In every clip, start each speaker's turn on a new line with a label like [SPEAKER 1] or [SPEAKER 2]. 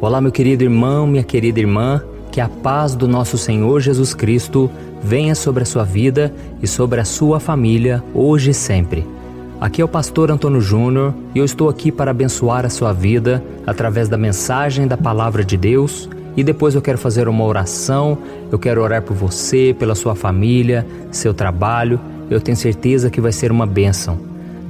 [SPEAKER 1] Olá, meu querido irmão, minha querida irmã, que a paz do nosso Senhor Jesus Cristo venha sobre a sua vida e sobre a sua família, hoje e sempre. Aqui é o pastor Antônio Júnior e eu estou aqui para abençoar a sua vida através da mensagem da Palavra de Deus. E depois eu quero fazer uma oração, eu quero orar por você, pela sua família, seu trabalho. Eu tenho certeza que vai ser uma bênção.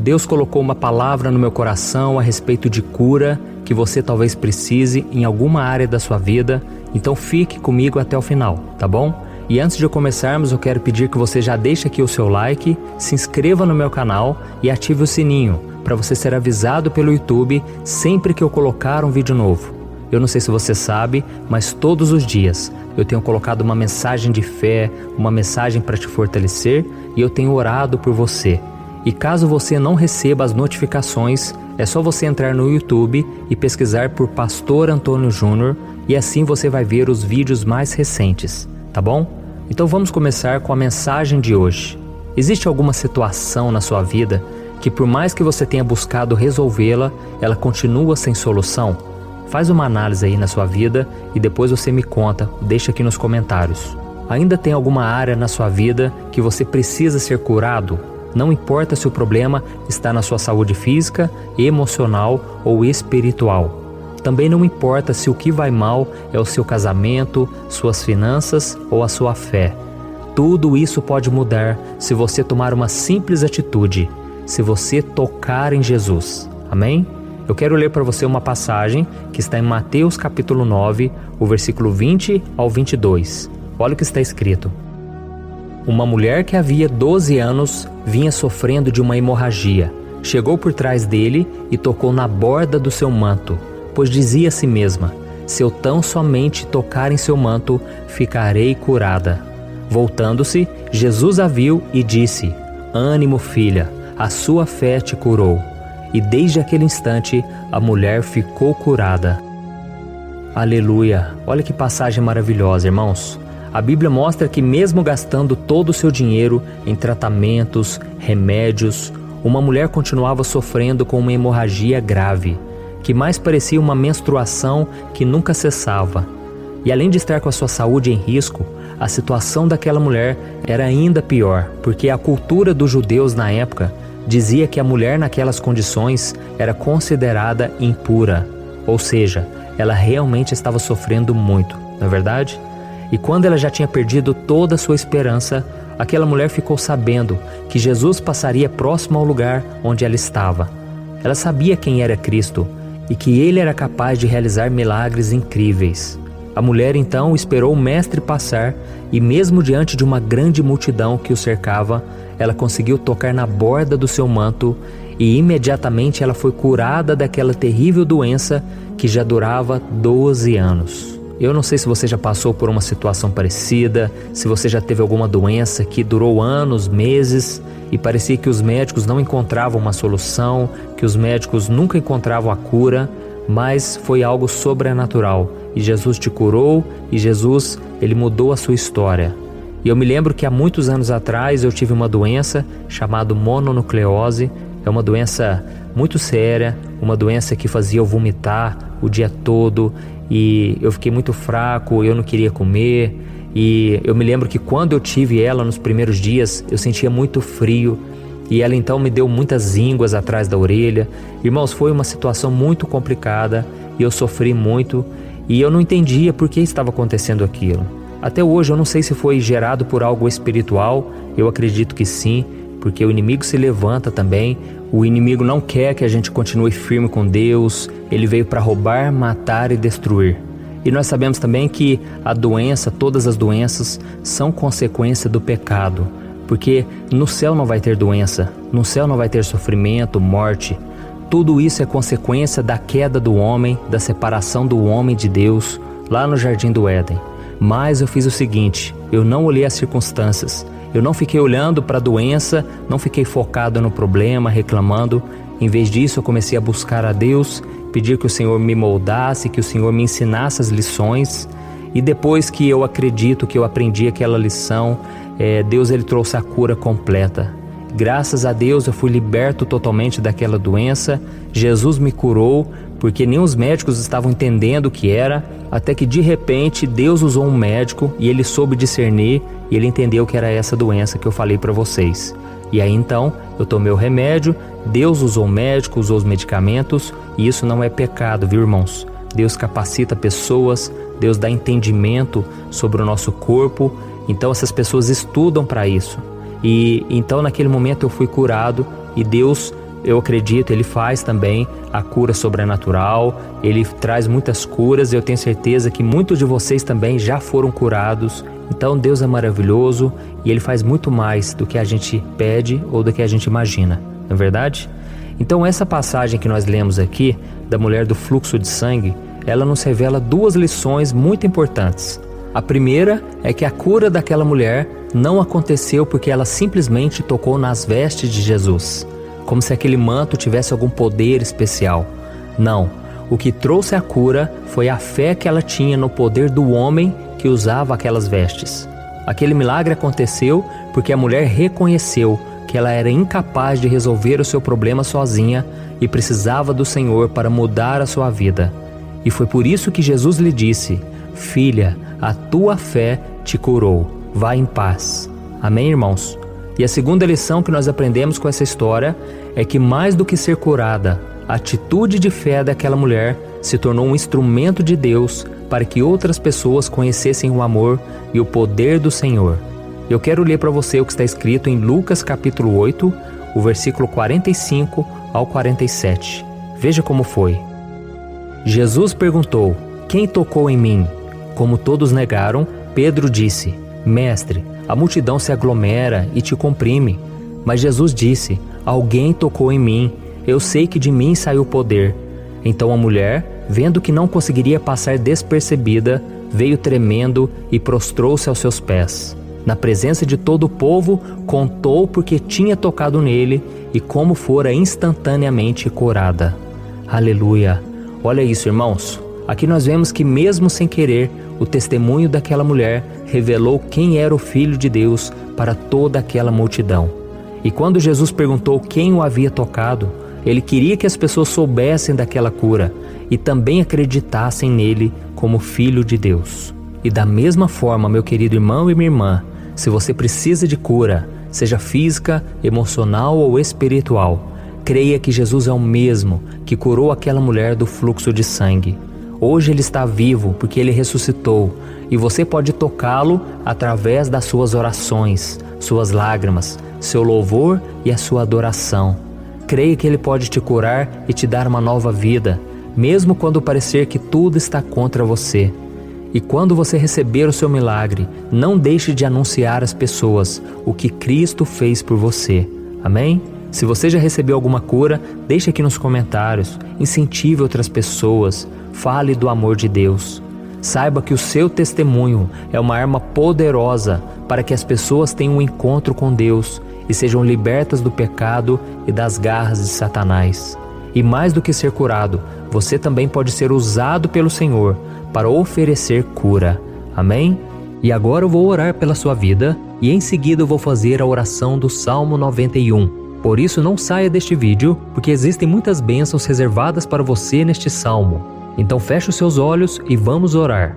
[SPEAKER 1] Deus colocou uma palavra no meu coração a respeito de cura que você talvez precise em alguma área da sua vida. Então fique comigo até o final, tá bom? E antes de começarmos, eu quero pedir que você já deixe aqui o seu like, se inscreva no meu canal e ative o sininho para você ser avisado pelo YouTube sempre que eu colocar um vídeo novo. Eu não sei se você sabe, mas todos os dias eu tenho colocado uma mensagem de fé, uma mensagem para te fortalecer e eu tenho orado por você. E caso você não receba as notificações, é só você entrar no YouTube e pesquisar por Pastor Antônio Júnior e assim você vai ver os vídeos mais recentes, tá bom? Então vamos começar com a mensagem de hoje. Existe alguma situação na sua vida que por mais que você tenha buscado resolvê-la, ela continua sem solução? Faz uma análise aí na sua vida e depois você me conta, deixa aqui nos comentários. Ainda tem alguma área na sua vida que você precisa ser curado? Não importa se o problema está na sua saúde física, emocional ou espiritual. Também não importa se o que vai mal é o seu casamento, suas finanças ou a sua fé. Tudo isso pode mudar se você tomar uma simples atitude, se você tocar em Jesus. Amém? Eu quero ler para você uma passagem que está em Mateus capítulo 9, o versículo 20 ao 22. Olha o que está escrito. Uma mulher que havia 12 anos vinha sofrendo de uma hemorragia. Chegou por trás dele e tocou na borda do seu manto, pois dizia a si mesma: se eu tão somente tocar em seu manto, ficarei curada. Voltando-se, Jesus a viu e disse: ânimo, filha, a sua fé te curou. E desde aquele instante, a mulher ficou curada. Aleluia! Olha que passagem maravilhosa, irmãos. A Bíblia mostra que mesmo gastando todo o seu dinheiro em tratamentos, remédios, uma mulher continuava sofrendo com uma hemorragia grave, que mais parecia uma menstruação que nunca cessava. E além de estar com a sua saúde em risco, a situação daquela mulher era ainda pior, porque a cultura dos judeus na época dizia que a mulher naquelas condições era considerada impura, ou seja, ela realmente estava sofrendo muito, não é verdade? E quando ela já tinha perdido toda a sua esperança, aquela mulher ficou sabendo que Jesus passaria próximo ao lugar onde ela estava. Ela sabia quem era Cristo e que ele era capaz de realizar milagres incríveis. A mulher então esperou o mestre passar e mesmo diante de uma grande multidão que o cercava, ela conseguiu tocar na borda do seu manto e imediatamente ela foi curada daquela terrível doença que já durava 12 anos. Eu não sei se você já passou por uma situação parecida, se você já teve alguma doença que durou anos, meses e parecia que os médicos não encontravam uma solução, que os médicos nunca encontravam a cura, mas foi algo sobrenatural e Jesus te curou e Jesus, ele mudou a sua história. E eu me lembro que há muitos anos atrás eu tive uma doença chamada mononucleose. É uma doença muito séria, uma doença que fazia eu vomitar o dia todo e eu fiquei muito fraco, eu não queria comer. E eu me lembro que quando eu tive ela nos primeiros dias, eu sentia muito frio e ela então me deu muitas ínguas atrás da orelha. Irmãos, foi uma situação muito complicada e eu sofri muito e eu não entendia por que estava acontecendo aquilo. Até hoje eu não sei se foi gerado por algo espiritual, eu acredito que sim, porque o inimigo se levanta também. O inimigo não quer que a gente continue firme com Deus, ele veio para roubar, matar e destruir. E nós sabemos também que a doença, todas as doenças, são consequência do pecado, porque no céu não vai ter doença, no céu não vai ter sofrimento, morte. Tudo isso é consequência da queda do homem, da separação do homem de Deus, lá no Jardim do Éden. Mas eu fiz o seguinte, eu não olhei as circunstâncias, eu não fiquei olhando para a doença, não fiquei focado no problema, reclamando. Em vez disso, eu comecei a buscar a Deus, pedir que o Senhor me moldasse, que o Senhor me ensinasse as lições. E depois que eu acredito que eu aprendi aquela lição, Deus ele trouxe a cura completa. Graças a Deus eu fui liberto totalmente daquela doença. Jesus me curou, porque nem os médicos estavam entendendo o que era, até que de repente Deus usou um médico e ele soube discernir e ele entendeu que era essa doença que eu falei para vocês. E aí então eu tomei o remédio, Deus usou o médico, usou os medicamentos, e isso não é pecado, viu, irmãos? Deus capacita pessoas, Deus dá entendimento sobre o nosso corpo, então essas pessoas estudam para isso. E então naquele momento eu fui curado e Deus, eu acredito, Ele faz também a cura sobrenatural, Ele traz muitas curas e eu tenho certeza que muitos de vocês também já foram curados. Então Deus é maravilhoso e Ele faz muito mais do que a gente pede ou do que a gente imagina, não é verdade? Então essa passagem que nós lemos aqui, da mulher do fluxo de sangue, ela nos revela duas lições muito importantes. A primeira é que a cura daquela mulher não aconteceu porque ela simplesmente tocou nas vestes de Jesus, como se aquele manto tivesse algum poder especial. Não, o que trouxe a cura foi a fé que ela tinha no poder do homem que usava aquelas vestes. Aquele milagre aconteceu porque a mulher reconheceu que ela era incapaz de resolver o seu problema sozinha e precisava do Senhor para mudar a sua vida. E foi por isso que Jesus lhe disse: filha, a tua fé te curou, vá em paz. Amém, irmãos? E a segunda lição que nós aprendemos com essa história é que mais do que ser curada, a atitude de fé daquela mulher se tornou um instrumento de Deus para que outras pessoas conhecessem o amor e o poder do Senhor. Eu quero ler para você o que está escrito em Lucas capítulo 8, o versículo 45 ao 47. Veja como foi. Jesus perguntou: quem tocou em mim? Como todos negaram, Pedro disse: mestre, a multidão se aglomera e te comprime. Mas Jesus disse: alguém tocou em mim, eu sei que de mim saiu poder. Então a mulher, vendo que não conseguiria passar despercebida, veio tremendo e prostrou-se aos seus pés. Na presença de todo o povo, contou porque tinha tocado nele e como fora instantaneamente curada. Aleluia! Olha isso, irmãos. Aqui nós vemos que mesmo sem querer, o testemunho daquela mulher revelou quem era o Filho de Deus para toda aquela multidão. E quando Jesus perguntou quem o havia tocado, ele queria que as pessoas soubessem daquela cura e também acreditassem nele como Filho de Deus. E da mesma forma, meu querido irmão e minha irmã, se você precisa de cura, seja física, emocional ou espiritual, creia que Jesus é o mesmo que curou aquela mulher do fluxo de sangue. Hoje ele está vivo porque ele ressuscitou e você pode tocá-lo através das suas orações, suas lágrimas, seu louvor e a sua adoração. Creia que ele pode te curar e te dar uma nova vida, mesmo quando parecer que tudo está contra você. E quando você receber o seu milagre, não deixe de anunciar às pessoas o que Cristo fez por você. Amém? Se você já recebeu alguma cura, deixe aqui nos comentários, incentive outras pessoas, fale do amor de Deus. Saiba que o seu testemunho é uma arma poderosa para que as pessoas tenham um encontro com Deus e sejam libertas do pecado e das garras de Satanás. E mais do que ser curado, você também pode ser usado pelo Senhor para oferecer cura. Amém? E agora eu vou orar pela sua vida e em seguida eu vou fazer a oração do Salmo 91. Por isso não saia deste vídeo, porque existem muitas bênçãos reservadas para você neste salmo. Então feche os seus olhos e vamos orar.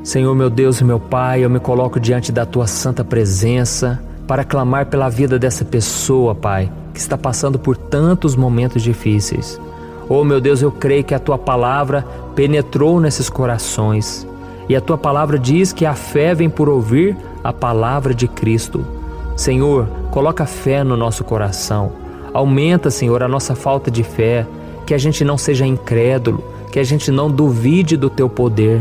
[SPEAKER 1] Senhor meu Deus e meu Pai, eu me coloco diante da Tua santa presença para clamar pela vida dessa pessoa, Pai, que está passando por tantos momentos difíceis. Oh meu Deus, eu creio que a Tua palavra penetrou nesses corações. E a Tua palavra diz que a fé vem por ouvir a palavra de Cristo. Senhor, coloca fé no nosso coração. Aumenta, Senhor, a nossa falta de fé, que a gente não seja incrédulo, que a gente não duvide do Teu poder.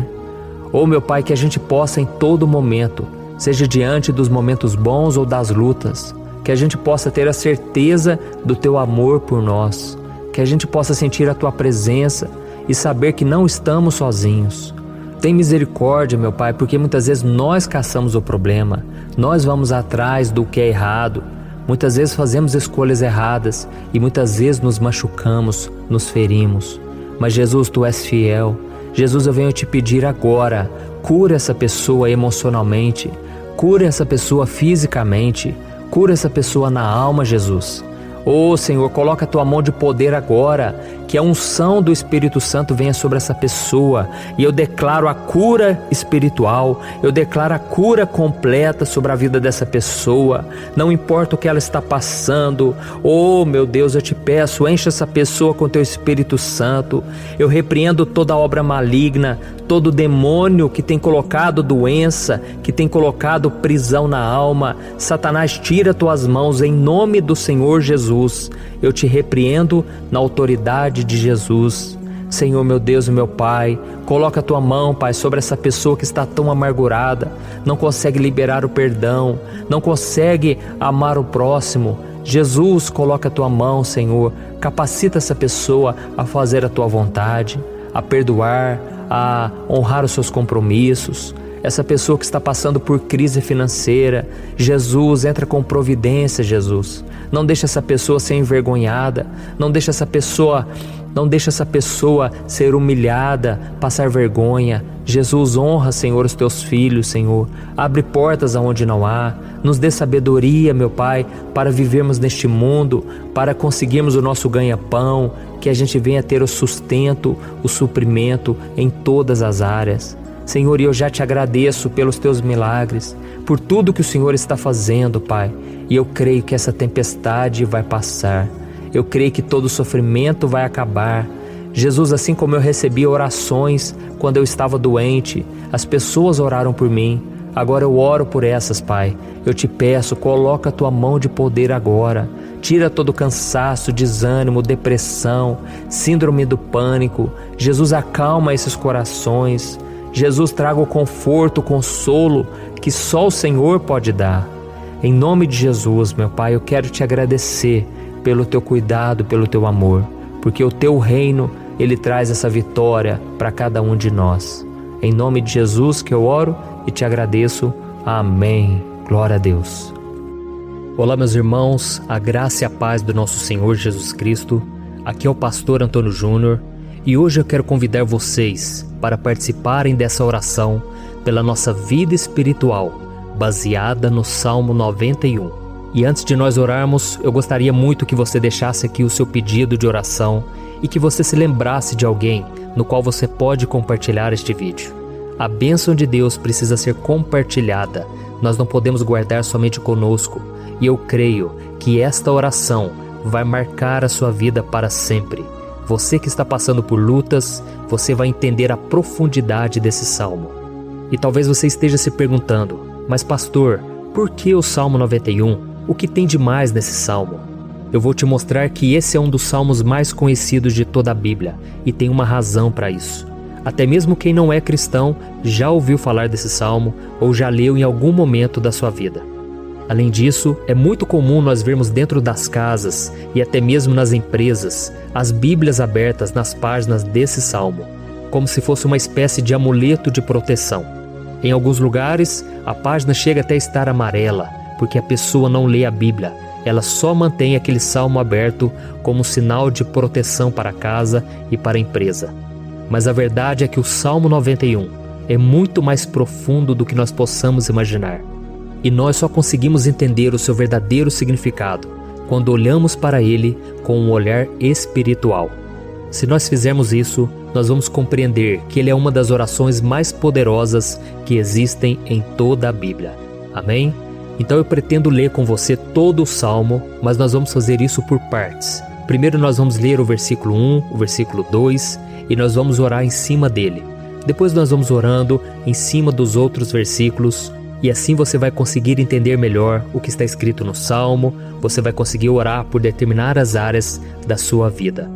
[SPEAKER 1] Oh meu Pai, que a gente possa em todo momento, seja diante dos momentos bons ou das lutas, que a gente possa ter a certeza do Teu amor por nós, que a gente possa sentir a Tua presença e saber que não estamos sozinhos. Tem misericórdia, meu Pai, porque muitas vezes nós caçamos o problema, nós vamos atrás do que é errado, muitas vezes fazemos escolhas erradas e muitas vezes nos machucamos, nos ferimos. Mas Jesus, Tu és fiel. Jesus, eu venho te pedir agora, cura essa pessoa emocionalmente, cura essa pessoa fisicamente, cura essa pessoa na alma, Jesus. Oh Senhor, coloca a tua mão de poder agora, que a unção do Espírito Santo venha sobre essa pessoa, e eu declaro a cura espiritual, eu declaro a cura completa sobre a vida dessa pessoa, não importa o que ela está passando. Oh meu Deus, eu te peço, enche essa pessoa com teu Espírito Santo. Eu repreendo toda obra maligna, todo demônio que tem colocado doença, que tem colocado prisão na alma. Satanás, tira tuas mãos em nome do Senhor Jesus. Eu te repreendo na autoridade de Jesus. Senhor, meu Deus e meu Pai, coloca a tua mão, Pai, sobre essa pessoa que está tão amargurada, não consegue liberar o perdão, não consegue amar o próximo. Jesus, coloca a tua mão, Senhor, capacita essa pessoa a fazer a tua vontade, a perdoar, a honrar os seus compromissos. Essa pessoa que está passando por crise financeira, Jesus, entra com providência, Jesus. Não deixa essa pessoa ser envergonhada, não deixa essa pessoa ser humilhada, passar vergonha. Jesus, honra, Senhor, os teus filhos, Senhor. Abre portas aonde não há. Nos dê sabedoria, meu Pai, para vivermos neste mundo, para conseguirmos o nosso ganha-pão, que a gente venha ter o sustento, o suprimento em todas as áreas. Senhor, eu já te agradeço pelos teus milagres, por tudo que o Senhor está fazendo, Pai. E eu creio que essa tempestade vai passar. Eu creio que todo sofrimento vai acabar. Jesus, assim como eu recebi orações quando eu estava doente, as pessoas oraram por mim. Agora eu oro por essas, Pai. Eu te peço, coloca a tua mão de poder agora. Tira todo cansaço, desânimo, depressão, síndrome do pânico. Jesus, acalma esses corações. Jesus, traga o conforto, o consolo que só o Senhor pode dar. Em nome de Jesus, meu Pai, eu quero te agradecer pelo teu cuidado, pelo teu amor, porque o teu reino, ele traz essa vitória para cada um de nós. Em nome de Jesus que eu oro e te agradeço. Amém. Glória a Deus. Olá, meus irmãos, a graça e a paz do nosso Senhor Jesus Cristo. Aqui é o pastor Antônio Júnior e hoje eu quero convidar vocês para participarem dessa oração pela nossa vida espiritual, baseada no Salmo 91. E antes de nós orarmos, eu gostaria muito que você deixasse aqui o seu pedido de oração e que você se lembrasse de alguém no qual você pode compartilhar este vídeo. A bênção de Deus precisa ser compartilhada, nós não podemos guardar somente conosco, e eu creio que esta oração vai marcar a sua vida para sempre. Você que está passando por lutas, você vai entender a profundidade desse salmo. E talvez você esteja se perguntando, mas pastor, por que o Salmo 91? O que tem de mais nesse salmo? Eu vou te mostrar que esse é um dos salmos mais conhecidos de toda a Bíblia, e tem uma razão para isso. Até mesmo quem não é cristão já ouviu falar desse salmo ou já leu em algum momento da sua vida. Além disso, é muito comum nós vermos dentro das casas e até mesmo nas empresas as Bíblias abertas nas páginas desse salmo, como se fosse uma espécie de amuleto de proteção. Em alguns lugares, a página chega até a estar amarela, porque a pessoa não lê a Bíblia, ela só mantém aquele salmo aberto como sinal de proteção para a casa e para a empresa. Mas a verdade é que o Salmo 91 é muito mais profundo do que nós possamos imaginar. E nós só conseguimos entender o seu verdadeiro significado quando olhamos para ele com um olhar espiritual. Se nós fizermos isso, nós vamos compreender que ele é uma das orações mais poderosas que existem em toda a Bíblia. Amém? Então eu pretendo ler com você todo o Salmo, mas nós vamos fazer isso por partes. Primeiro nós vamos ler o versículo 1, o versículo 2 e nós vamos orar em cima dele. Depois nós vamos orando em cima dos outros versículos e assim você vai conseguir entender melhor o que está escrito no Salmo, você vai conseguir orar por determinadas áreas da sua vida.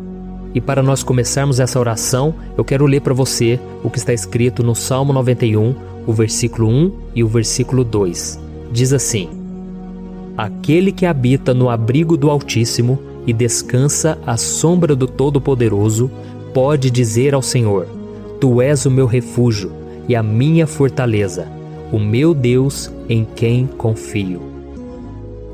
[SPEAKER 1] E para nós começarmos essa oração, eu quero ler para você o que está escrito no Salmo 91, o versículo 1 e o versículo 2. Diz assim: Aquele que habita no abrigo do Altíssimo e descansa à sombra do Todo-Poderoso, pode dizer ao Senhor: Tu és o meu refúgio e a minha fortaleza, o meu Deus em quem confio.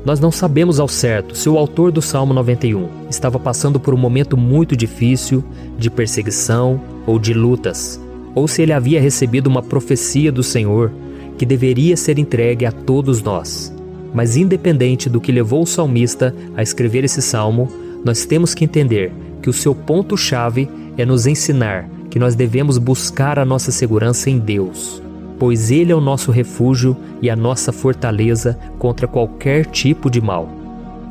[SPEAKER 1] Nós não sabemos ao certo se o autor do Salmo 91 estava passando por um momento muito difícil, de perseguição ou de lutas, ou se ele havia recebido uma profecia do Senhor que deveria ser entregue a todos nós. Mas independente do que levou o salmista a escrever esse salmo, nós temos que entender que o seu ponto-chave é nos ensinar que nós devemos buscar a nossa segurança em Deus, pois Ele é o nosso refúgio e a nossa fortaleza contra qualquer tipo de mal.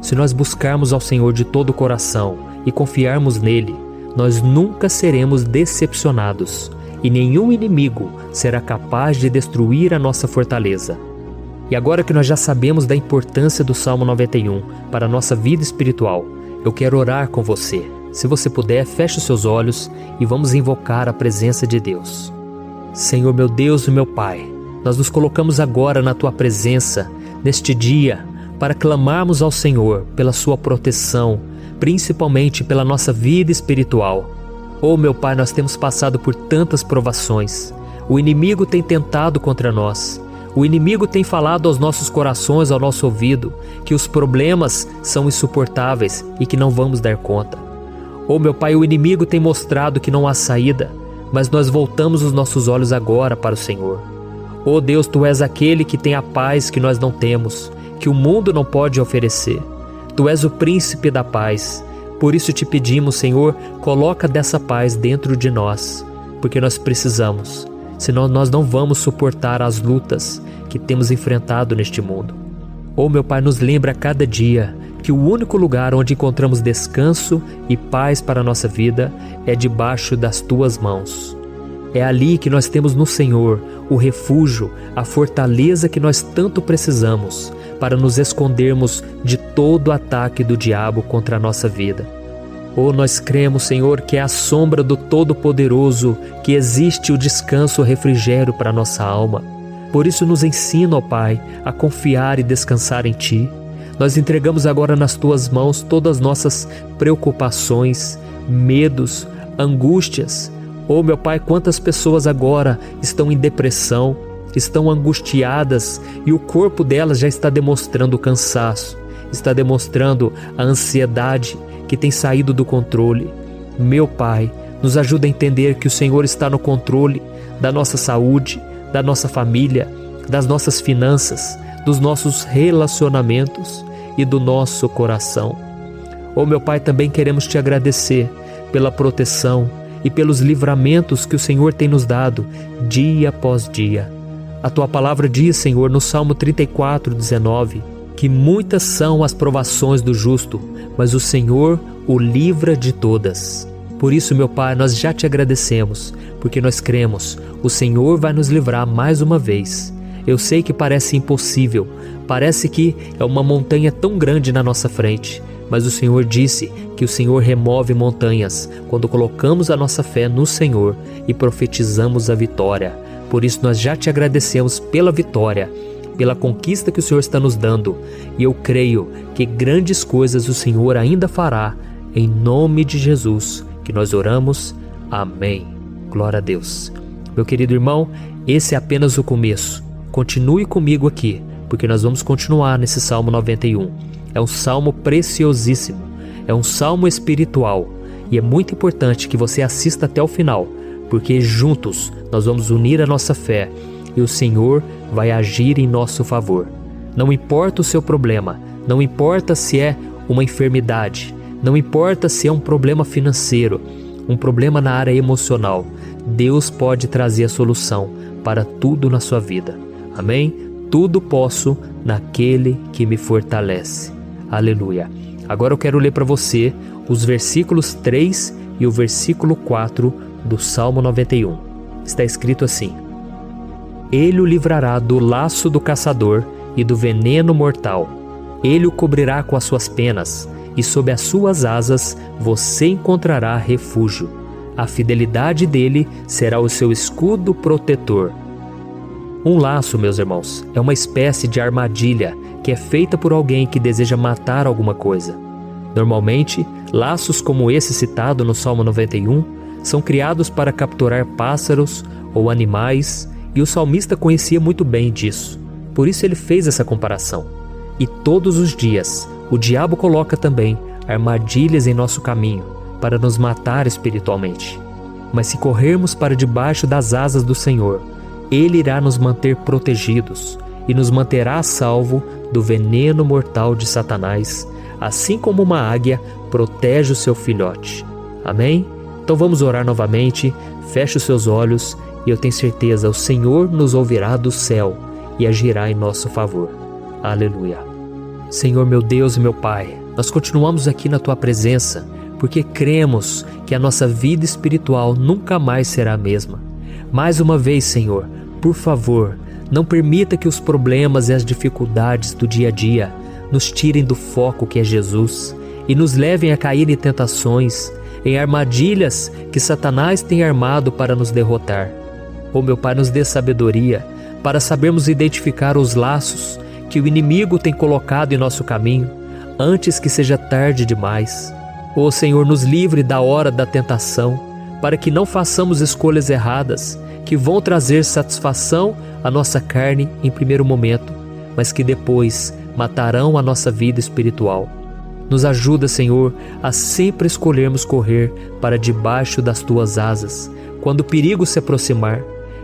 [SPEAKER 1] Se nós buscarmos ao Senhor de todo o coração e confiarmos nele, nós nunca seremos decepcionados e nenhum inimigo será capaz de destruir a nossa fortaleza. E agora que nós já sabemos da importância do Salmo 91 para a nossa vida espiritual, eu quero orar com você. Se você puder, feche os seus olhos e vamos invocar a presença de Deus. Senhor meu Deus e meu Pai, nós nos colocamos agora na Tua presença, neste dia, para clamarmos ao Senhor pela Sua proteção, principalmente pela nossa vida espiritual. Oh meu Pai, nós temos passado por tantas provações. O inimigo tem tentado contra nós. O inimigo tem falado aos nossos corações, ao nosso ouvido, que os problemas são insuportáveis e que não vamos dar conta. Oh meu Pai, o inimigo tem mostrado que não há saída, mas nós voltamos os nossos olhos agora para o Senhor. Oh Deus, Tu és aquele que tem a paz que nós não temos, que o mundo não pode oferecer. Tu és o príncipe da paz. Por isso te pedimos, Senhor, coloca dessa paz dentro de nós, porque nós precisamos. Senão nós não vamos suportar as lutas que temos enfrentado neste mundo. Oh meu Pai, nos lembra a cada dia que o único lugar onde encontramos descanso e paz para a nossa vida é debaixo das Tuas mãos. É ali que nós temos no Senhor o refúgio, a fortaleza que nós tanto precisamos para nos escondermos de todo ataque do diabo contra a nossa vida. Oh, nós cremos, Senhor, que é à sombra do Todo-Poderoso que existe o descanso, o refrigério para a nossa alma. Por isso nos ensina, ó Pai, a confiar e descansar em Ti. Nós entregamos agora nas Tuas mãos todas as nossas preocupações, medos, angústias. Oh, meu Pai, quantas pessoas agora estão em depressão, estão angustiadas e o corpo delas já está demonstrando cansaço, está demonstrando a ansiedade que tem saído do controle. Meu Pai, nos ajuda a entender que o Senhor está no controle da nossa saúde, da nossa família, das nossas finanças, dos nossos relacionamentos e do nosso coração. Oh, meu Pai, também queremos Te agradecer pela proteção e pelos livramentos que o Senhor tem nos dado dia após dia. A Tua palavra diz, Senhor, no Salmo 34:19, que muitas são as provações do justo, mas o Senhor o livra de todas. Por isso, meu Pai, nós já Te agradecemos, porque nós cremos, o Senhor vai nos livrar mais uma vez. Eu sei que parece impossível, parece que é uma montanha tão grande na nossa frente, mas o Senhor disse que o Senhor remove montanhas quando colocamos a nossa fé no Senhor e profetizamos a vitória. Por isso nós já Te agradecemos pela vitória, pela conquista que o Senhor está nos dando, e eu creio que grandes coisas o Senhor ainda fará, em nome de Jesus, que nós oramos. Amém. Glória a Deus. Meu querido irmão, esse é apenas o começo. Continue comigo aqui, porque nós vamos continuar nesse Salmo 91. É um salmo preciosíssimo, é um salmo espiritual, e é muito importante que você assista até o final, porque juntos nós vamos unir a nossa fé e o Senhor vai agir em nosso favor. Não importa o seu problema, não importa se é uma enfermidade, não importa se é um problema financeiro, um problema na área emocional, Deus pode trazer a solução para tudo na sua vida. Amém? Tudo posso naquele que me fortalece. Aleluia. Agora eu quero ler para você os versículos 3 e o versículo 4 do Salmo 91. Está escrito assim: Ele o livrará do laço do caçador e do veneno mortal. Ele o cobrirá com as suas penas, e sob as suas asas você encontrará refúgio. A fidelidade dele será o seu escudo protetor. Um laço, meus irmãos, é uma espécie de armadilha que é feita por alguém que deseja matar alguma coisa. Normalmente, laços como esse citado no Salmo 91 são criados para capturar pássaros ou animais, e o salmista conhecia muito bem disso. Por isso ele fez essa comparação. E todos os dias, o diabo coloca também armadilhas em nosso caminho para nos matar espiritualmente. Mas se corrermos para debaixo das asas do Senhor, Ele irá nos manter protegidos
[SPEAKER 2] e nos manterá a salvo do veneno mortal de Satanás, assim como uma águia protege o seu filhote. Amém? Então vamos orar novamente, feche os seus olhos e eu tenho certeza, o Senhor nos ouvirá do céu e agirá em nosso favor. Aleluia. Senhor meu Deus e meu Pai, nós continuamos aqui na Tua presença, porque cremos que a nossa vida espiritual nunca mais será a mesma. Mais uma vez, Senhor, por favor, não permita que os problemas e as dificuldades do dia a dia nos tirem do foco que é Jesus e nos levem a cair em tentações, em armadilhas que Satanás tem armado para nos derrotar. Oh meu Pai, nos dê sabedoria para sabermos identificar os laços que o inimigo tem colocado em nosso caminho antes que seja tarde demais. Oh Senhor, nos livre da hora da tentação, para que não façamos escolhas erradas que vão trazer satisfação à nossa carne em primeiro momento, mas que depois matarão a nossa vida espiritual. Nos ajuda, Senhor, a sempre escolhermos correr para debaixo das Tuas asas, quando o perigo se aproximar,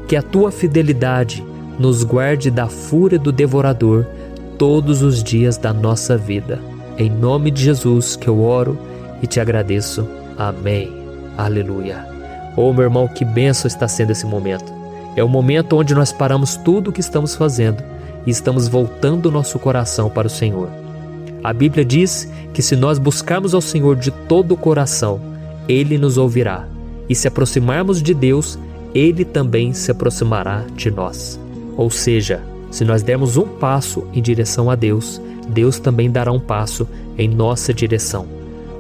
[SPEAKER 2] que a Tua fidelidade nos guarde da fúria do devorador todos os dias da nossa vida. Em nome de Jesus que eu oro e te agradeço. Amém. Aleluia. Oh, meu irmão, que bênção está sendo esse momento. É o momento onde nós paramos tudo o que estamos fazendo e estamos voltando o nosso coração para o Senhor. A Bíblia diz que se nós buscarmos ao Senhor de todo o coração, Ele nos ouvirá. E se aproximarmos de Deus, Ele também se aproximará de nós. Ou seja, se nós dermos um passo em direção a Deus, Deus também dará um passo em nossa direção.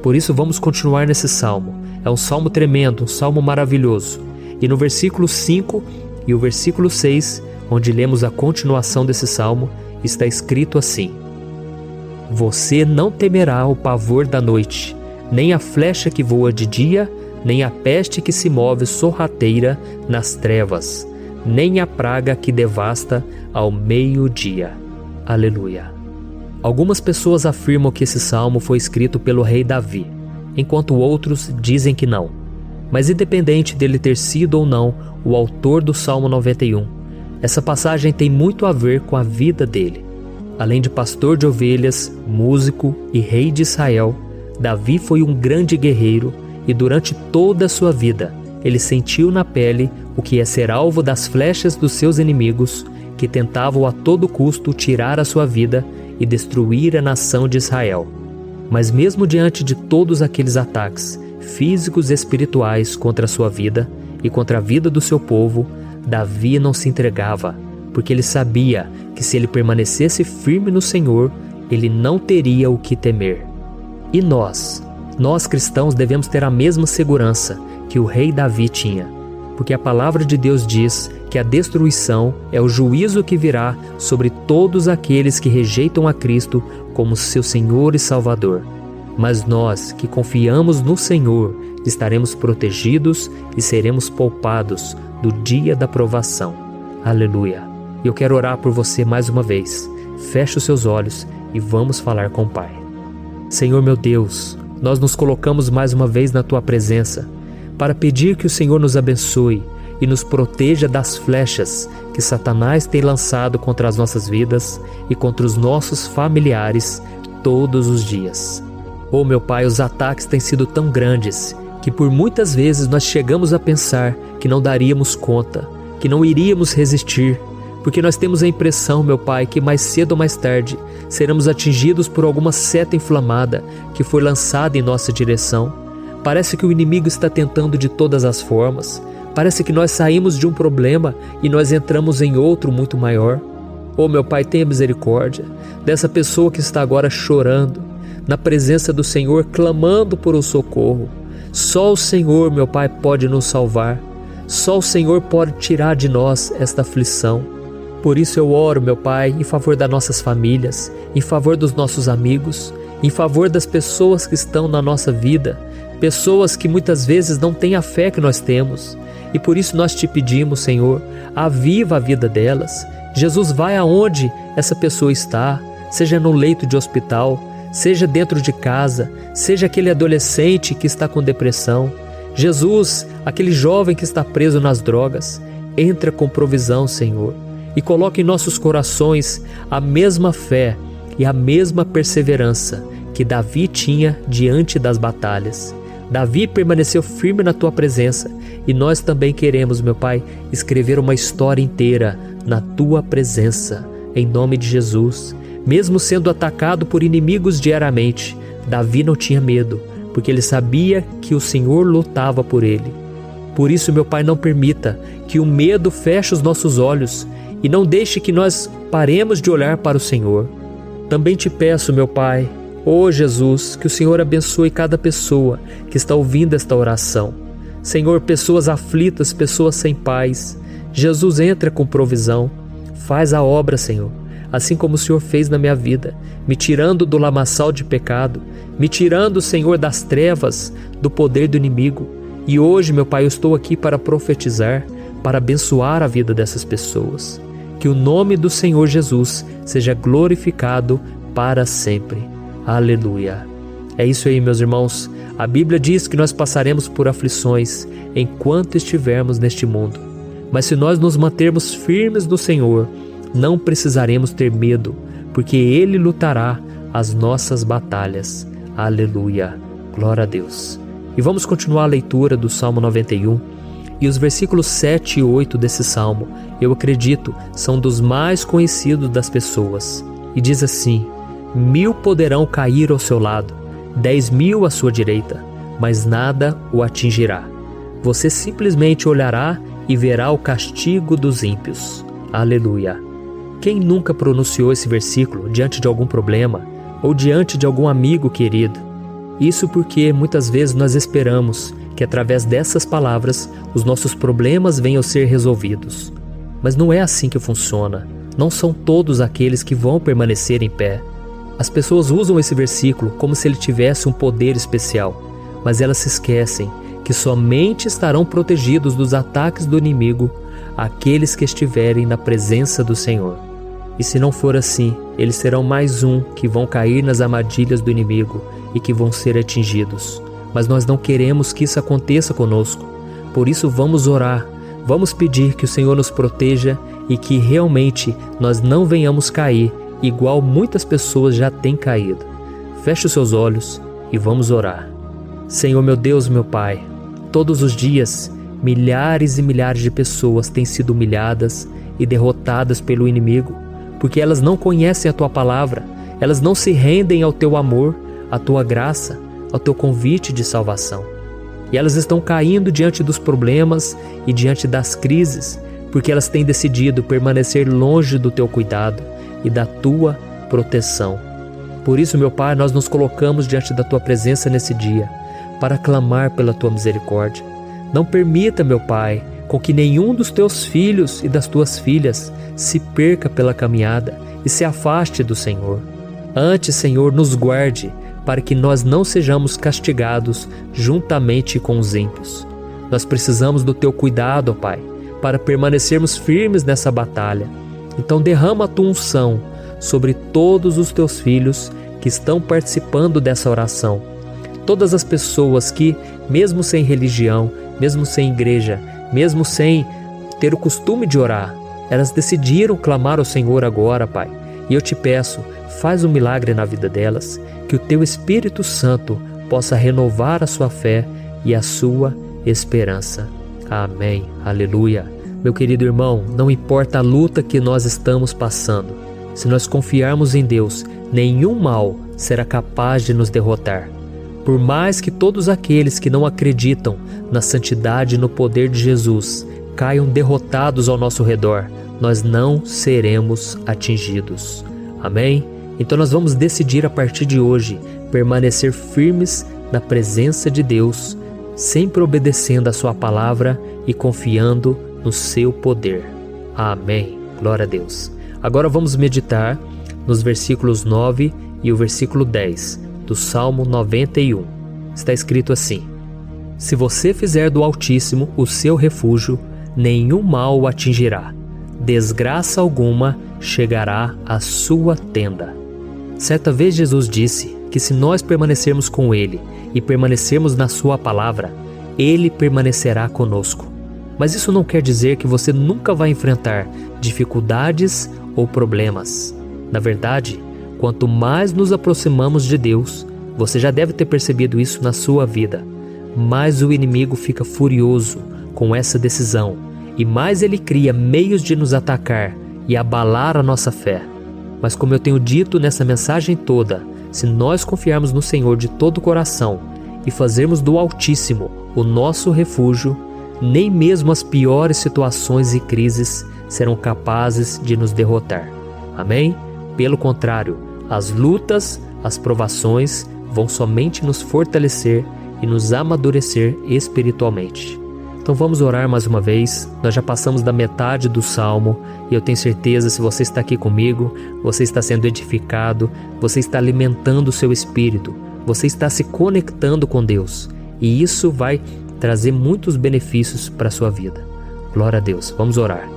[SPEAKER 2] Por isso vamos continuar nesse salmo. É um salmo tremendo, um salmo maravilhoso. E no versículo 5 e o versículo 6, onde lemos a continuação desse salmo, está escrito assim: Você não temerá o pavor da noite, nem a flecha que voa de dia, nem a peste que se move sorrateira nas trevas, nem a praga que devasta ao meio-dia. Aleluia. Algumas pessoas afirmam que esse salmo foi escrito pelo rei Davi, enquanto outros dizem que não. Mas independente dele ter sido ou não o autor do Salmo 91, essa passagem tem muito a ver com a vida dele. Além de pastor de ovelhas, músico e rei de Israel, Davi foi um grande guerreiro e durante toda a sua vida ele sentiu na pele o que é ser alvo das flechas dos seus inimigos que tentavam a todo custo tirar a sua vida e destruir a nação de Israel. Mas mesmo diante de todos aqueles ataques físicos e espirituais contra a sua vida e contra a vida do seu povo, Davi não se entregava, porque ele sabia que se ele permanecesse firme no Senhor, ele não teria o que temer. E nós cristãos devemos ter a mesma segurança que o rei Davi tinha, porque a palavra de Deus diz que a destruição é o juízo que virá sobre todos aqueles que rejeitam a Cristo como seu Senhor e Salvador. Mas nós que confiamos no Senhor estaremos protegidos e seremos poupados do dia da provação. Aleluia. E eu quero orar por você mais uma vez. Feche os seus olhos e vamos falar com o Pai. Senhor meu Deus, nós nos colocamos mais uma vez na Tua presença para pedir que o Senhor nos abençoe e nos proteja das flechas que Satanás tem lançado contra as nossas vidas e contra os nossos familiares todos os dias. Oh meu Pai, os ataques têm sido tão grandes que por muitas vezes nós chegamos a pensar que não daríamos conta, que não iríamos resistir, porque nós temos a impressão, meu Pai, que mais cedo ou mais tarde seremos atingidos por alguma seta inflamada que foi lançada em nossa direção. Parece que o inimigo está tentando de todas as formas. Parece que nós saímos de um problema e nós entramos em outro muito maior. Oh meu Pai, tenha misericórdia dessa pessoa que está agora chorando, na presença do Senhor, clamando por um socorro. Só o Senhor, meu Pai, pode nos salvar. Só o Senhor pode tirar de nós esta aflição. Por isso eu oro, meu Pai, em favor das nossas famílias, em favor dos nossos amigos, em favor das pessoas que estão na nossa vida, pessoas que muitas vezes não têm a fé que nós temos. E por isso nós te pedimos, Senhor, aviva a vida delas. Jesus, vai aonde essa pessoa está, seja no leito de hospital, seja dentro de casa, seja aquele adolescente que está com depressão. Jesus, aquele jovem que está preso nas drogas, entra com provisão, Senhor. e coloque em nossos corações a mesma fé e a mesma perseverança que Davi tinha diante das batalhas. Davi permaneceu firme na tua presença e nós também queremos, meu Pai, escrever uma história inteira na tua presença, em nome de Jesus. Mesmo sendo atacado por inimigos diariamente, Davi não tinha medo, porque ele sabia que o Senhor lutava por ele. Por isso, meu Pai, não permita que o medo feche os nossos olhos e não deixe que nós paremos de olhar para o Senhor. Também te peço, meu Pai, ó Jesus, que o Senhor abençoe cada pessoa que está ouvindo esta oração. Senhor, pessoas aflitas, pessoas sem paz. Jesus, entra com provisão. Faz a obra, Senhor, assim como o Senhor fez na minha vida, me tirando do lamaçal de pecado, me tirando, Senhor, das trevas, do poder do inimigo. E hoje, meu Pai, eu estou aqui para profetizar, para abençoar a vida dessas pessoas. Que o nome do Senhor Jesus seja glorificado para sempre. Aleluia. É isso aí, meus irmãos. A Bíblia diz que nós passaremos por aflições enquanto estivermos neste mundo. Mas se nós nos mantermos firmes no Senhor, não precisaremos ter medo, porque Ele lutará as nossas batalhas. Aleluia. Glória a Deus. E vamos continuar a leitura do Salmo 91. E os versículos 7 e 8 desse Salmo, eu acredito, são dos mais conhecidos das pessoas. E diz assim: 1000 poderão cair ao seu lado, 10.000 à sua direita, mas nada o atingirá. Você simplesmente olhará e verá o castigo dos ímpios. Aleluia. Quem nunca pronunciou esse versículo diante de algum problema ou diante de algum amigo querido? Isso porque muitas vezes nós esperamos que através dessas palavras os nossos problemas venham a ser resolvidos. Mas não é assim que funciona. Não são todos aqueles que vão permanecer em pé. As pessoas usam esse versículo como se ele tivesse um poder especial, mas elas se esquecem que somente estarão protegidos dos ataques do inimigo aqueles que estiverem na presença do Senhor. E se não for assim, eles serão mais um que vão cair nas armadilhas do inimigo e que vão ser atingidos. Mas nós não queremos que isso aconteça conosco. Por isso vamos orar, vamos pedir que o Senhor nos proteja e que realmente nós não venhamos cair igual muitas pessoas já têm caído. Feche os seus olhos e vamos orar. Senhor, meu Deus, meu Pai, todos os dias milhares e milhares de pessoas têm sido humilhadas e derrotadas pelo inimigo, porque elas não conhecem a Tua palavra, elas não se rendem ao Teu amor, à Tua graça, ao Teu convite de salvação. E elas estão caindo diante dos problemas e diante das crises, porque elas têm decidido permanecer longe do Teu cuidado e da Tua proteção. Por isso, meu Pai, nós nos colocamos diante da Tua presença nesse dia, para clamar pela Tua misericórdia. Não permita, meu Pai, com que nenhum dos Teus filhos e das Tuas filhas se perca pela caminhada e se afaste do Senhor. Antes, Senhor, nos guarde, para que nós não sejamos castigados juntamente com os ímpios. Nós precisamos do Teu cuidado, ó Pai, para permanecermos firmes nessa batalha. Então derrama a Tua unção sobre todos os Teus filhos que estão participando dessa oração. Todas as pessoas que, mesmo sem religião, mesmo sem igreja, mesmo sem ter o costume de orar, elas decidiram clamar ao Senhor agora, Pai. E eu te peço, faz um milagre na vida delas, que o Teu Espírito Santo possa renovar a sua fé e a sua esperança. Amém. Aleluia. Meu querido irmão, não importa a luta que nós estamos passando, se nós confiarmos em Deus, nenhum mal será capaz de nos derrotar. Por mais que todos aqueles que não acreditam na santidade e no poder de Jesus caiam derrotados ao nosso redor, nós não seremos atingidos. Amém? Então nós vamos decidir a partir de hoje permanecer firmes na presença de Deus, sempre obedecendo a Sua palavra e confiando no Seu poder. Amém. Glória a Deus. Agora vamos meditar nos versículos 9 e o versículo 10 do Salmo 91. Está escrito assim: Se você fizer do Altíssimo o seu refúgio, nenhum mal o atingirá. Desgraça alguma chegará à sua tenda. Certa vez Jesus disse que se nós permanecermos com Ele e permanecermos na Sua palavra, Ele permanecerá conosco. Mas isso não quer dizer que você nunca vai enfrentar dificuldades ou problemas. Na verdade, quanto mais nos aproximamos de Deus, você já deve ter percebido isso na sua vida, mais o inimigo fica furioso com essa decisão e mais ele cria meios de nos atacar e abalar a nossa fé. Mas como eu tenho dito nessa mensagem toda, se nós confiarmos no Senhor de todo o coração e fazermos do Altíssimo o nosso refúgio, nem mesmo as piores situações e crises serão capazes de nos derrotar. Amém? Pelo contrário, as lutas, as provações vão somente nos fortalecer e nos amadurecer espiritualmente. Então vamos orar mais uma vez. Nós já passamos da metade do Salmo e eu tenho certeza, se você está aqui comigo, você está sendo edificado, você está alimentando o seu espírito, você está se conectando com Deus e isso vai trazer muitos benefícios para a sua vida. Glória a Deus. Vamos orar.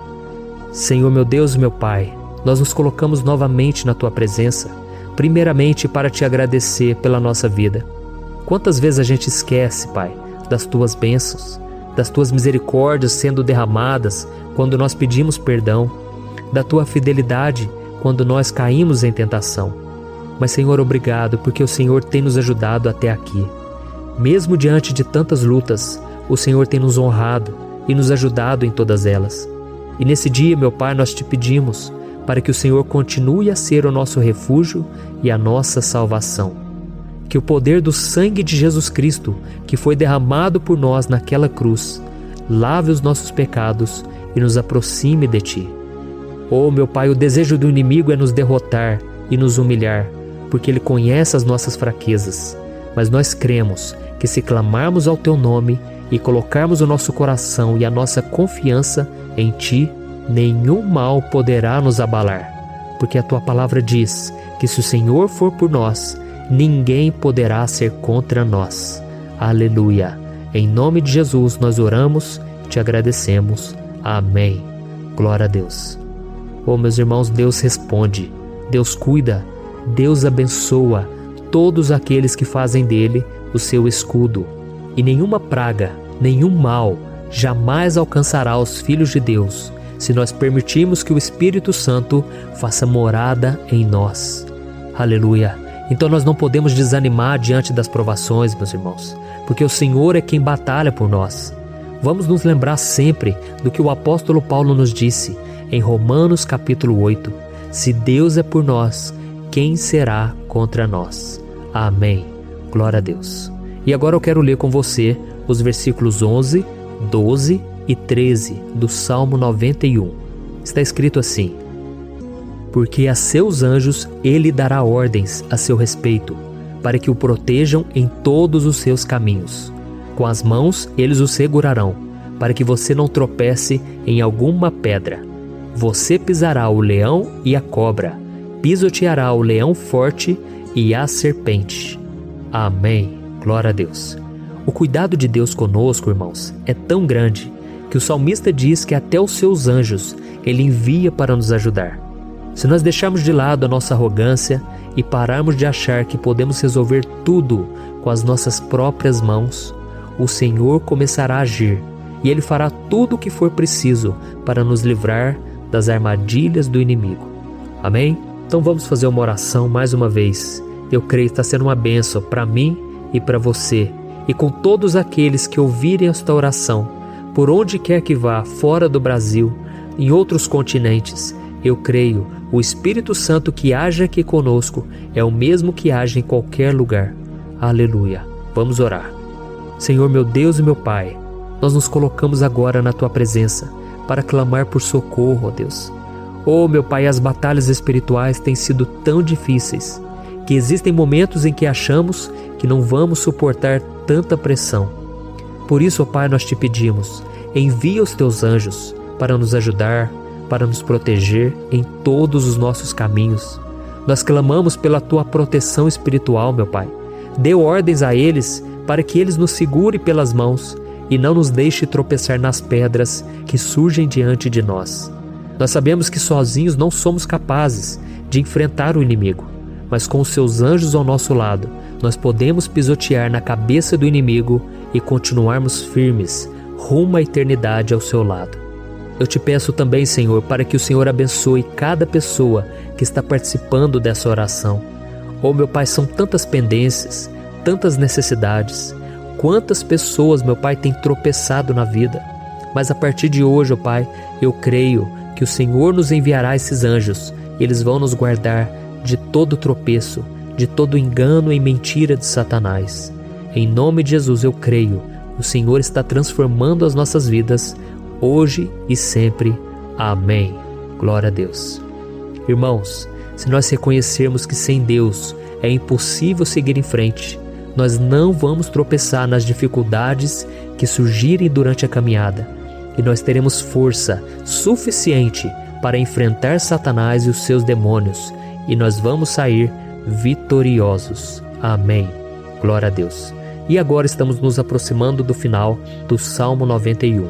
[SPEAKER 2] Senhor, meu Deus e meu Pai, nós nos colocamos novamente na Tua presença, primeiramente para Te agradecer pela nossa vida. Quantas vezes a gente esquece, Pai, das Tuas bênçãos, das Tuas misericórdias sendo derramadas quando nós pedimos perdão, da Tua fidelidade quando nós caímos em tentação. Mas, Senhor, obrigado, porque o Senhor tem nos ajudado até aqui. Mesmo diante de tantas lutas, o Senhor tem nos honrado e nos ajudado em todas elas. E nesse dia, meu Pai, nós Te pedimos para que o Senhor continue a ser o nosso refúgio e a nossa salvação. Que o poder do sangue de Jesus Cristo, que foi derramado por nós naquela cruz, lave os nossos pecados e nos aproxime de Ti. Oh, meu Pai, o desejo do inimigo é nos derrotar e nos humilhar, porque ele conhece as nossas fraquezas. Mas nós cremos que se clamarmos ao Teu nome e colocarmos o nosso coração e a nossa confiança em Ti, nenhum mal poderá nos abalar. Porque a Tua palavra diz que se o Senhor for por nós, ninguém poderá ser contra nós. Aleluia. Em nome de Jesus nós oramos e Te agradecemos. Amém. Glória a Deus. Oh, meus irmãos, Deus responde, Deus cuida, Deus abençoa todos aqueles que fazem dele o seu escudo. E nenhuma praga, nenhum mal jamais alcançará os filhos de Deus, se nós permitirmos que o Espírito Santo faça morada em nós. Aleluia. Então nós não podemos desanimar diante das provações, meus irmãos, porque o Senhor é quem batalha por nós. Vamos nos lembrar sempre do que o apóstolo Paulo nos disse em Romanos capítulo 8. Se Deus é por nós, quem será contra nós? Amém. Glória a Deus. E agora eu quero ler com você os versículos 11, 12 e 13 do Salmo 91. Está escrito assim: Porque a seus anjos ele dará ordens a seu respeito, para que o protejam em todos os seus caminhos. Com as mãos eles o segurarão, para que você não tropece em alguma pedra. Você pisará o leão e a cobra, pisoteará o leão forte e a serpente. Amém. Glória a Deus. O cuidado de Deus conosco, irmãos, é tão grande que o salmista diz que até os seus anjos ele envia para nos ajudar. Se nós deixarmos de lado a nossa arrogância e pararmos de achar que podemos resolver tudo com as nossas próprias mãos, o Senhor começará a agir e Ele fará tudo o que for preciso para nos livrar das armadilhas do inimigo. Amém? Então vamos fazer uma oração mais uma vez. Eu creio que está sendo uma bênção para mim e para você, e com todos aqueles que ouvirem esta oração, por onde quer que vá, fora do Brasil, em outros continentes. Eu creio, o Espírito Santo que age aqui conosco é o mesmo que age em qualquer lugar. Aleluia. Vamos orar. Senhor, meu Deus e meu Pai, nós nos colocamos agora na Tua presença para clamar por socorro, ó Deus. Oh, meu Pai, as batalhas espirituais têm sido tão difíceis que existem momentos em que achamos que não vamos suportar tanta pressão. Por isso, ó Pai, nós Te pedimos, envia os Teus anjos para nos ajudar, para nos proteger em todos os nossos caminhos. Nós clamamos pela Tua proteção espiritual, meu Pai. Dê ordens a eles para que eles nos segurem pelas mãos e não nos deixe tropeçar nas pedras que surgem diante de nós. Nós sabemos que sozinhos não somos capazes de enfrentar o inimigo, mas com os Seus anjos ao nosso lado, nós podemos pisotear na cabeça do inimigo e continuarmos firmes, rumo à eternidade ao seu lado. Eu te peço também, Senhor, para que o Senhor abençoe cada pessoa que está participando dessa oração. Oh, meu Pai, são tantas pendências, tantas necessidades. Quantas pessoas, meu Pai, têm tropeçado na vida. Mas a partir de hoje, oh Pai, eu creio que o Senhor nos enviará esses anjos e eles vão nos guardar de todo tropeço, de todo engano e mentira de Satanás. Em nome de Jesus eu creio, o Senhor está transformando as nossas vidas, hoje e sempre. Amém. Glória a Deus. Irmãos, se nós reconhecermos que sem Deus é impossível seguir em frente, nós não vamos tropeçar nas dificuldades que surgirem durante a caminhada, e nós teremos força suficiente para enfrentar Satanás e os seus demônios, e nós vamos sair vitoriosos. Amém. Glória a Deus. E agora estamos nos aproximando do final do Salmo 91.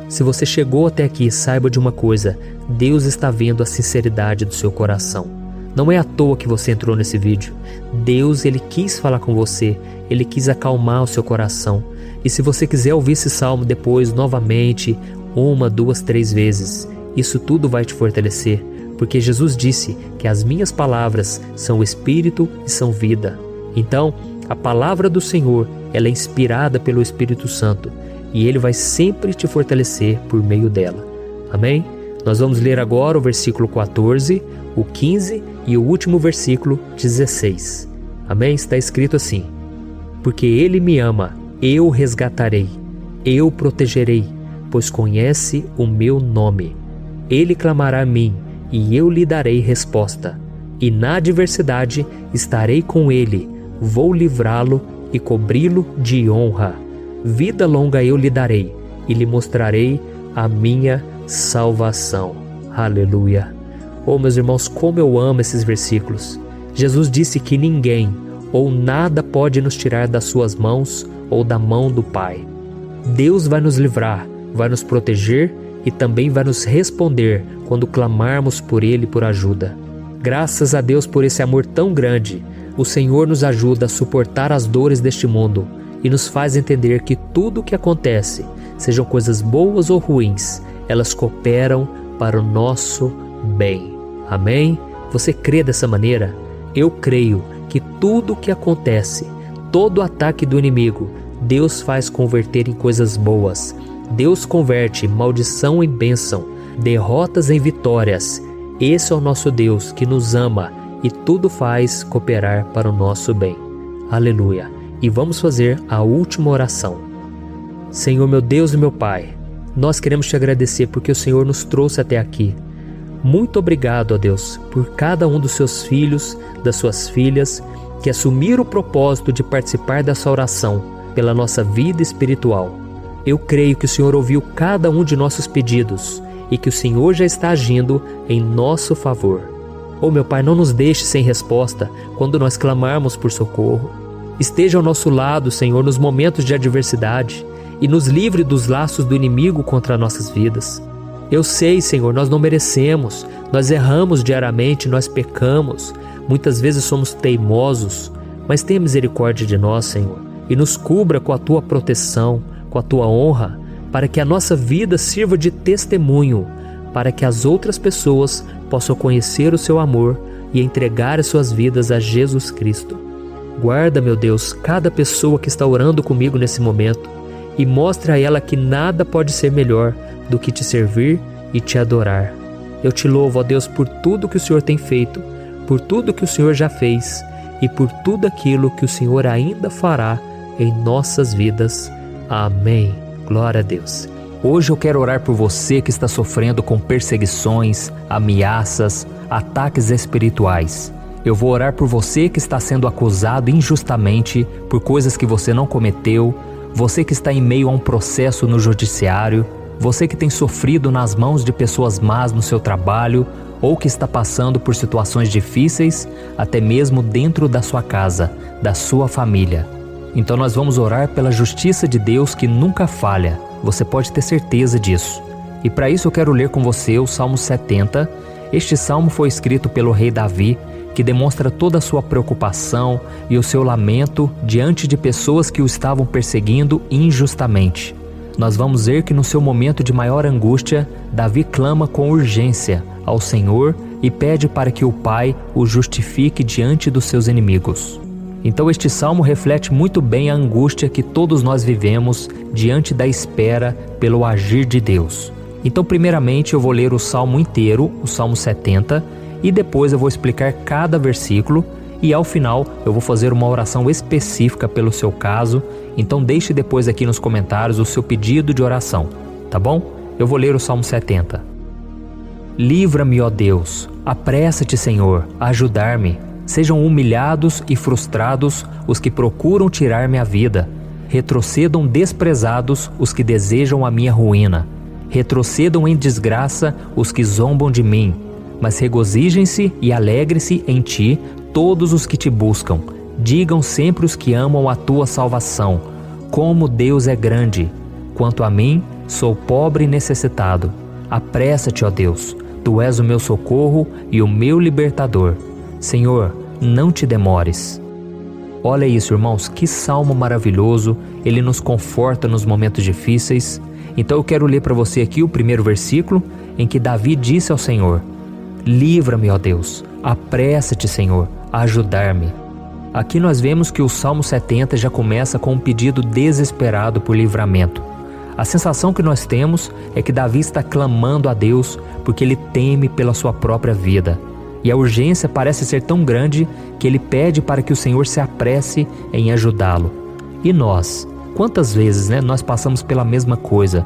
[SPEAKER 2] Se você chegou até aqui, saiba de uma coisa: Deus está vendo a sinceridade do seu coração. Não é à toa que você entrou nesse vídeo. Deus, Ele quis falar com você, Ele quis acalmar o seu coração. E se você quiser ouvir esse salmo depois, novamente, 1, 2, 3 vezes, isso tudo vai te fortalecer, porque Jesus disse que as minhas palavras são espírito e são vida. Então, a palavra do Senhor, ela é inspirada pelo Espírito Santo, e Ele vai sempre te fortalecer por meio dela. Amém? Nós vamos ler agora o versículo 14, o 15 e o último versículo 16. Amém? Está escrito assim: porque Ele me ama, eu o resgatarei, eu o protegerei, pois conhece o meu nome. Ele clamará a mim, e eu lhe darei resposta. E na adversidade estarei com ele, vou livrá-lo e cobri-lo de honra. Vida longa eu lhe darei, e lhe mostrarei a minha salvação. Aleluia! Oh, meus irmãos, como eu amo esses versículos. Jesus disse que ninguém ou nada pode nos tirar das suas mãos ou da mão do Pai. Deus vai nos livrar, vai nos proteger e também vai nos responder quando clamarmos por Ele por ajuda. Graças a Deus por esse amor tão grande, o Senhor nos ajuda a suportar as dores deste mundo e nos faz entender que tudo o que acontece, sejam coisas boas ou ruins, elas cooperam para o nosso bem. Amém? Você crê dessa maneira? Eu creio que tudo o que acontece, todo ataque do inimigo, Deus faz converter em coisas boas. Deus converte maldição em bênção, derrotas em vitórias. Esse é o nosso Deus que nos ama e tudo faz cooperar para o nosso bem. Aleluia! E vamos fazer a última oração. Senhor, meu Deus e meu Pai, nós queremos te agradecer porque o Senhor nos trouxe até aqui. Muito obrigado, ó Deus, por cada um dos seus filhos, das suas filhas, que assumiram o propósito de participar dessa oração pela nossa vida espiritual. Eu creio que o Senhor ouviu cada um de nossos pedidos e que o Senhor já está agindo em nosso favor. Oh, meu Pai, não nos deixe sem resposta quando nós clamarmos por socorro. Esteja ao nosso lado, Senhor, nos momentos de adversidade e nos livre dos laços do inimigo contra nossas vidas. Eu sei, Senhor, nós não merecemos, nós erramos diariamente, nós pecamos, muitas vezes somos teimosos, mas tenha misericórdia de nós, Senhor, e nos cubra com a Tua proteção, com a Tua honra, para que a nossa vida sirva de testemunho, para que as outras pessoas possam conhecer o Seu amor e entregar as suas vidas a Jesus Cristo. Guarda, meu Deus, cada pessoa que está orando comigo nesse momento e mostre a ela que nada pode ser melhor do que te servir e te adorar. Eu te louvo, ó Deus, por tudo que o Senhor tem feito, por tudo que o Senhor já fez e por tudo aquilo que o Senhor ainda fará em nossas vidas. Amém. Glória a Deus.
[SPEAKER 1] Hoje eu quero orar por você que está sofrendo com perseguições, ameaças, ataques espirituais. Eu vou orar por você que está sendo acusado injustamente por coisas que você não cometeu, você que está em meio a um processo no judiciário, você que tem sofrido nas mãos de pessoas más no seu trabalho ou que está passando por situações difíceis, até mesmo dentro da sua casa, da sua família. Então nós vamos orar pela justiça de Deus que nunca falha, você pode ter certeza disso. E para isso eu quero ler com você o Salmo 70. Este salmo foi escrito pelo rei Davi, que demonstra toda a sua preocupação e o seu lamento diante de pessoas que o estavam perseguindo injustamente. nós vamos ver que no seu momento de maior angústia, Davi clama com urgência ao Senhor e pede para que o Pai o justifique diante dos seus inimigos. Então este salmo reflete muito bem a angústia que todos nós vivemos diante da espera pelo agir de Deus. Então primeiramente eu vou ler o salmo inteiro, o Salmo 70, e depois eu vou explicar cada versículo e ao final eu vou fazer uma oração específica pelo seu caso. Então deixe depois aqui nos comentários o seu pedido de oração, tá bom? Eu vou ler o Salmo 70. Livra-me, ó Deus, apressa-te, Senhor, a ajudar-me. Sejam humilhados e frustrados os que procuram tirar-me a vida. Retrocedam desprezados os que desejam a minha ruína. Retrocedam em desgraça os que zombam de mim. Mas regozijem-se e alegre-se em ti todos os que te buscam. Digam sempre os que amam a tua salvação, como Deus é grande. Quanto a mim, sou pobre e necessitado. Apressa-te, ó Deus, tu és o meu socorro e o meu libertador. Senhor, não te demores. Olha isso, irmãos, que salmo maravilhoso, ele nos conforta nos momentos difíceis. Então eu quero ler para você aqui o primeiro versículo, em que Davi disse ao Senhor: livra-me, ó Deus, apressa-te, Senhor, a ajudar-me. Aqui nós vemos que o Salmo 70 já começa com um pedido desesperado por livramento. A sensação que nós temos é que Davi está clamando a Deus porque ele teme pela sua própria vida. E a urgência parece ser tão grande que ele pede para que o Senhor se apresse em ajudá-lo. E nós? Quantas vezes nós passamos pela mesma coisa?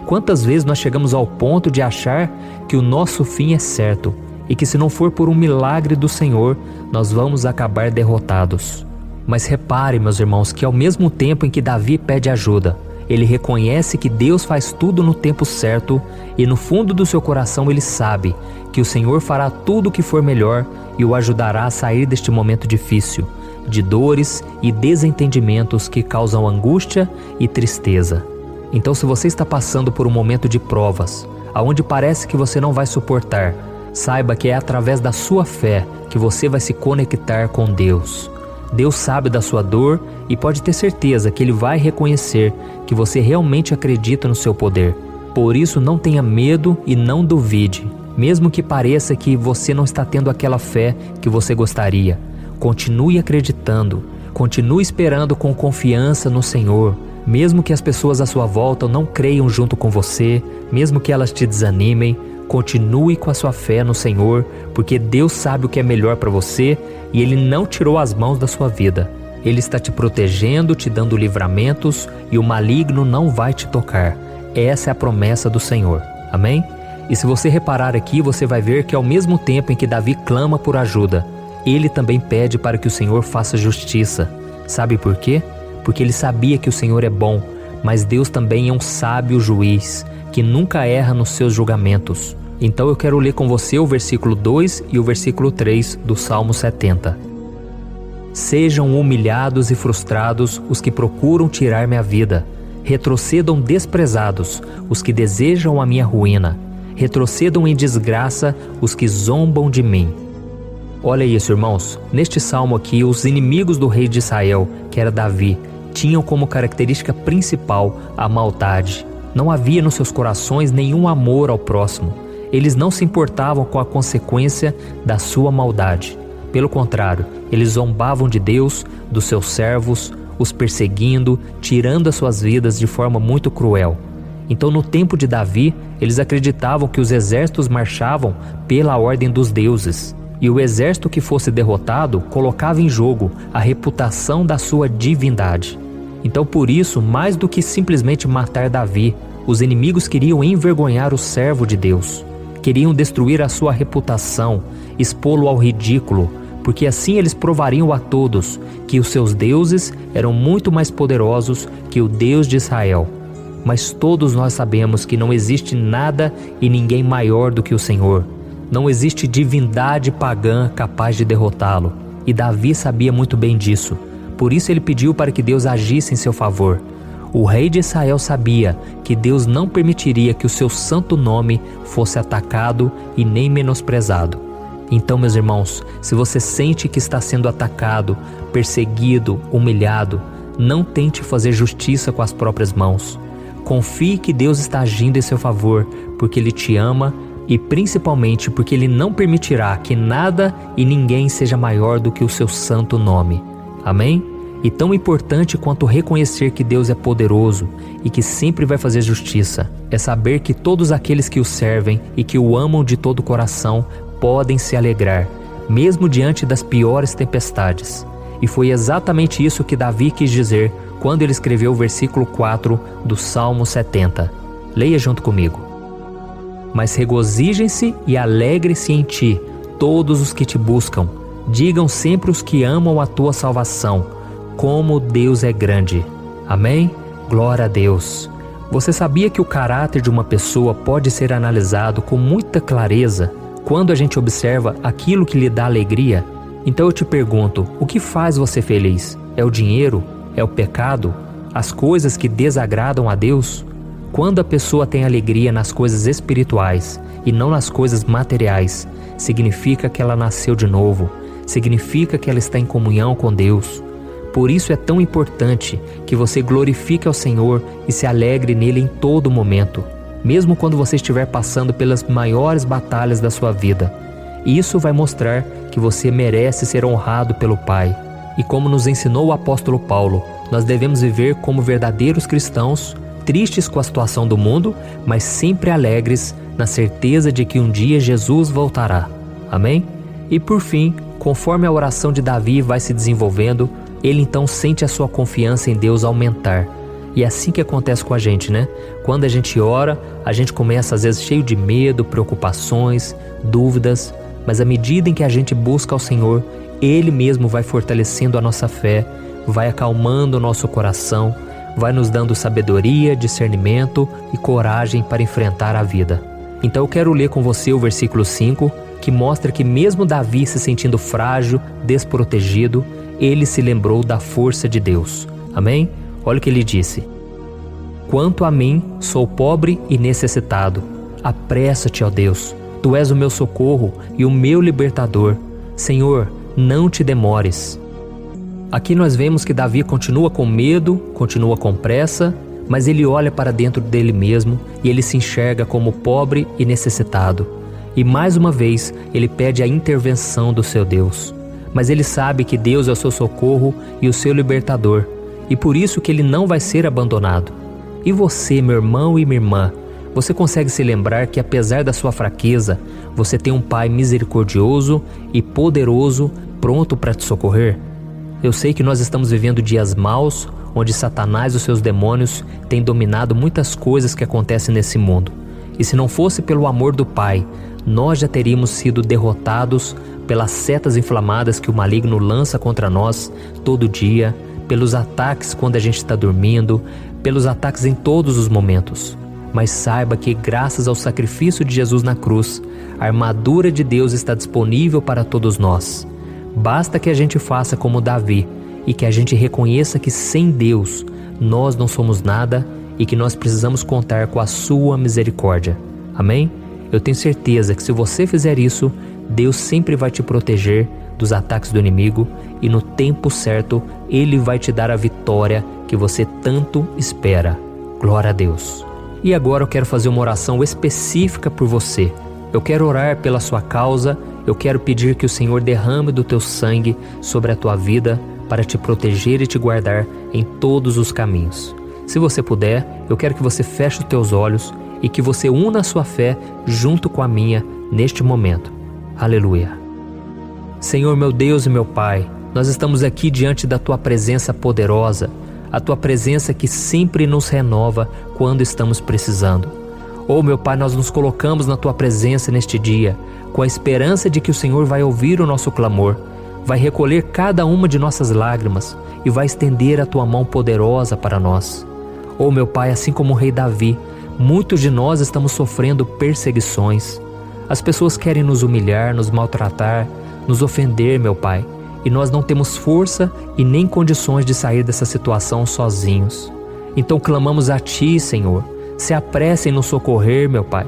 [SPEAKER 1] Quantas vezes nós chegamos ao ponto de achar que o nosso fim é certo e que se não for por um milagre do Senhor, nós vamos acabar derrotados? Mas repare, meus irmãos, que ao mesmo tempo em que Davi pede ajuda, ele reconhece que Deus faz tudo no tempo certo e no fundo do seu coração ele sabe que o Senhor fará tudo o que for melhor e o ajudará a sair deste momento difícil, de dores e desentendimentos que causam angústia e tristeza. Então, se você está passando por um momento de provas, aonde parece que você não vai suportar, saiba que é através da sua fé que você vai se conectar com Deus. Deus sabe da sua dor e pode ter certeza que Ele vai reconhecer que você realmente acredita no seu poder. Por isso, não tenha medo e não duvide, mesmo que pareça que você não está tendo aquela fé que você gostaria. Continue acreditando, continue esperando com confiança no Senhor, mesmo que as pessoas à sua volta não creiam junto com você, mesmo que elas te desanimem. Continue com a sua fé no Senhor, porque Deus sabe o que é melhor para você e Ele não tirou as mãos da sua vida. Ele está te protegendo, te dando livramentos e o maligno não vai te tocar. Essa é a promessa do Senhor. Amém? E se você reparar aqui, você vai ver que ao mesmo tempo em que Davi clama por ajuda, ele também pede para que o Senhor faça justiça. Sabe por quê? Porque ele sabia que o Senhor é bom, mas Deus também é um sábio juiz, que nunca erra nos seus julgamentos. Então eu quero ler com você o versículo 2 e o versículo 3 do Salmo 70. Sejam humilhados e frustrados os que procuram tirar-me a vida. Retrocedam desprezados os que desejam a minha ruína. Retrocedam em desgraça os que zombam de mim. Olha isso, irmãos. Neste salmo aqui, os inimigos do rei de Israel, que era Davi, tinham como característica principal a maldade. Não havia nos seus corações nenhum amor ao próximo. Eles não se importavam com a consequência da sua maldade. Pelo contrário, eles zombavam de Deus, dos seus servos, os perseguindo, tirando as suas vidas de forma muito cruel. Então, no tempo de Davi, eles acreditavam que os exércitos marchavam pela ordem dos deuses. E o exército que fosse derrotado colocava em jogo a reputação da sua divindade. Então, por isso, mais do que simplesmente matar Davi, os inimigos queriam envergonhar o servo de Deus. Queriam destruir a sua reputação, expô-lo ao ridículo, porque assim eles provariam a todos que os seus deuses eram muito mais poderosos que o Deus de Israel. Mas todos nós sabemos que não existe nada e ninguém maior do que o Senhor. Não existe divindade pagã capaz de derrotá-lo. E Davi sabia muito bem disso. Por isso ele pediu para que Deus agisse em seu favor. O rei de Israel sabia que Deus não permitiria que o seu santo nome fosse atacado e nem menosprezado. Então, meus irmãos, se você sente que está sendo atacado, perseguido, humilhado, não tente fazer justiça com as próprias mãos. Confie que Deus está agindo em seu favor, porque Ele te ama e principalmente porque Ele não permitirá que nada e ninguém seja maior do que o seu santo nome. Amém? E tão importante quanto reconhecer que Deus é poderoso e que sempre vai fazer justiça, é saber que todos aqueles que o servem e que o amam de todo o coração podem se alegrar, mesmo diante das piores tempestades. E foi exatamente isso que Davi quis dizer quando ele escreveu o versículo 4 do Salmo 70. Leia junto comigo. Mas regozijem-se e alegrem-se em ti, todos os que te buscam. Digam sempre os que amam a tua salvação, como Deus é grande. Amém? Glória a Deus. Você sabia que o caráter de uma pessoa pode ser analisado com muita clareza quando a gente observa aquilo que lhe dá alegria? Então eu te pergunto, o que faz você feliz? É o dinheiro? É o pecado? As coisas que desagradam a Deus? Quando a pessoa tem alegria nas coisas espirituais e não nas coisas materiais, significa que ela nasceu de novo, significa que ela está em comunhão com Deus. Por isso é tão importante que você glorifique ao Senhor e se alegre nele em todo momento, mesmo quando você estiver passando pelas maiores batalhas da sua vida. Isso vai mostrar que você merece ser honrado pelo Pai. E como nos ensinou o apóstolo Paulo, nós devemos viver como verdadeiros cristãos, tristes com a situação do mundo, mas sempre alegres na certeza de que um dia Jesus voltará. Amém? E por fim, conforme a oração de Davi vai se desenvolvendo, ele então sente a sua confiança em Deus aumentar. E é assim que acontece com a gente, né? Quando a gente ora, a gente começa às vezes cheio de medo, preocupações, dúvidas, mas à medida em que a gente busca ao Senhor, Ele mesmo vai fortalecendo a nossa fé, vai acalmando o nosso coração, vai nos dando sabedoria, discernimento e coragem para enfrentar a vida. Então eu quero ler com você o versículo 5, que mostra que mesmo Davi se sentindo frágil, desprotegido, ele se lembrou da força de Deus. Amém? Olha o que ele disse. Quanto a mim, sou pobre e necessitado. Apressa-te, ó Deus. Tu és o meu socorro e o meu libertador. Senhor, não te demores. Aqui nós vemos que Davi continua com medo, continua com pressa, mas ele olha para dentro dele mesmo e ele se enxerga como pobre e necessitado. E mais uma vez, ele pede a intervenção do seu Deus. Mas ele sabe que Deus é o seu socorro e o seu libertador, e por isso que ele não vai ser abandonado. E você, meu irmão e minha irmã, você consegue se lembrar que apesar da sua fraqueza, você tem um Pai misericordioso e poderoso, pronto para te socorrer? Eu sei que nós estamos vivendo dias maus, onde Satanás e os seus demônios têm dominado muitas coisas que acontecem nesse mundo. E se não fosse pelo amor do Pai, nós já teríamos sido derrotados pelas setas inflamadas que o maligno lança contra nós todo dia, pelos ataques quando a gente está dormindo, pelos ataques em todos os momentos. Mas saiba que graças ao sacrifício de Jesus na cruz, a armadura de Deus está disponível para todos nós. Basta que a gente faça como Davi e que a gente reconheça que sem Deus nós não somos nada e que nós precisamos contar com a sua misericórdia. Amém? Eu tenho certeza que se você fizer isso, Deus sempre vai te proteger dos ataques do inimigo e no tempo certo Ele vai te dar a vitória que você tanto espera. Glória a Deus. E agora eu quero fazer uma oração específica por você. Eu quero orar pela sua causa, eu quero pedir que o Senhor derrame do teu sangue sobre a tua vida para te proteger e te guardar em todos os caminhos. Se você puder, eu quero que você feche os teus olhos e que você una a sua fé junto com a minha neste momento. Aleluia. Senhor, meu Deus e meu Pai, nós estamos aqui diante da Tua presença poderosa, a Tua presença que sempre nos renova quando estamos precisando. Oh, meu Pai, nós nos colocamos na Tua presença neste dia, com a esperança de que o Senhor vai ouvir o nosso clamor, vai recolher cada uma de nossas lágrimas e vai estender a Tua mão poderosa para nós. Oh, meu Pai, assim como o rei Davi, muitos de nós estamos sofrendo perseguições. As pessoas querem nos humilhar, nos maltratar, nos ofender, meu Pai, e nós não temos força e nem condições de sair dessa situação sozinhos. Então clamamos a Ti, Senhor, se apresse em nos socorrer, meu Pai.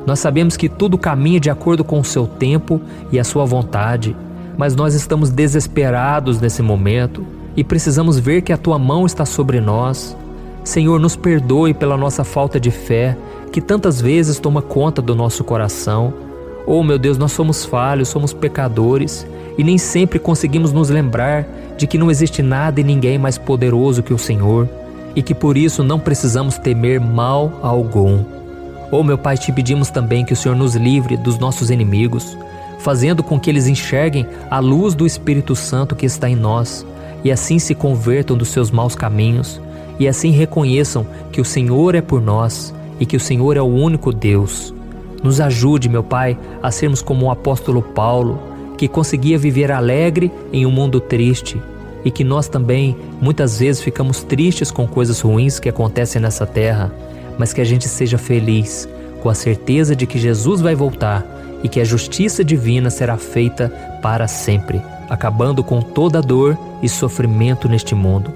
[SPEAKER 1] Nós sabemos que tudo caminha de acordo com o Seu tempo e a Sua vontade, mas nós estamos desesperados nesse momento e precisamos ver que a Tua mão está sobre nós. Senhor, nos perdoe pela nossa falta de fé, que tantas vezes toma conta do nosso coração. Oh, meu Deus, nós somos falhos, somos pecadores e nem sempre conseguimos nos lembrar de que não existe nada e ninguém mais poderoso que o Senhor e que por isso não precisamos temer mal algum. Oh, meu Pai, te pedimos também que o Senhor nos livre dos nossos inimigos, fazendo com que eles enxerguem a luz do Espírito Santo que está em nós e assim se convertam dos seus maus caminhos e assim reconheçam que o Senhor é por nós e que o Senhor é o único Deus. Nos ajude, meu Pai, a sermos como o apóstolo Paulo, que conseguia viver alegre em um mundo triste e que nós também muitas vezes ficamos tristes com coisas ruins que acontecem nessa terra, mas que a gente seja feliz com a certeza de que Jesus vai voltar e que a justiça divina será feita para sempre, acabando com toda dor e sofrimento neste mundo.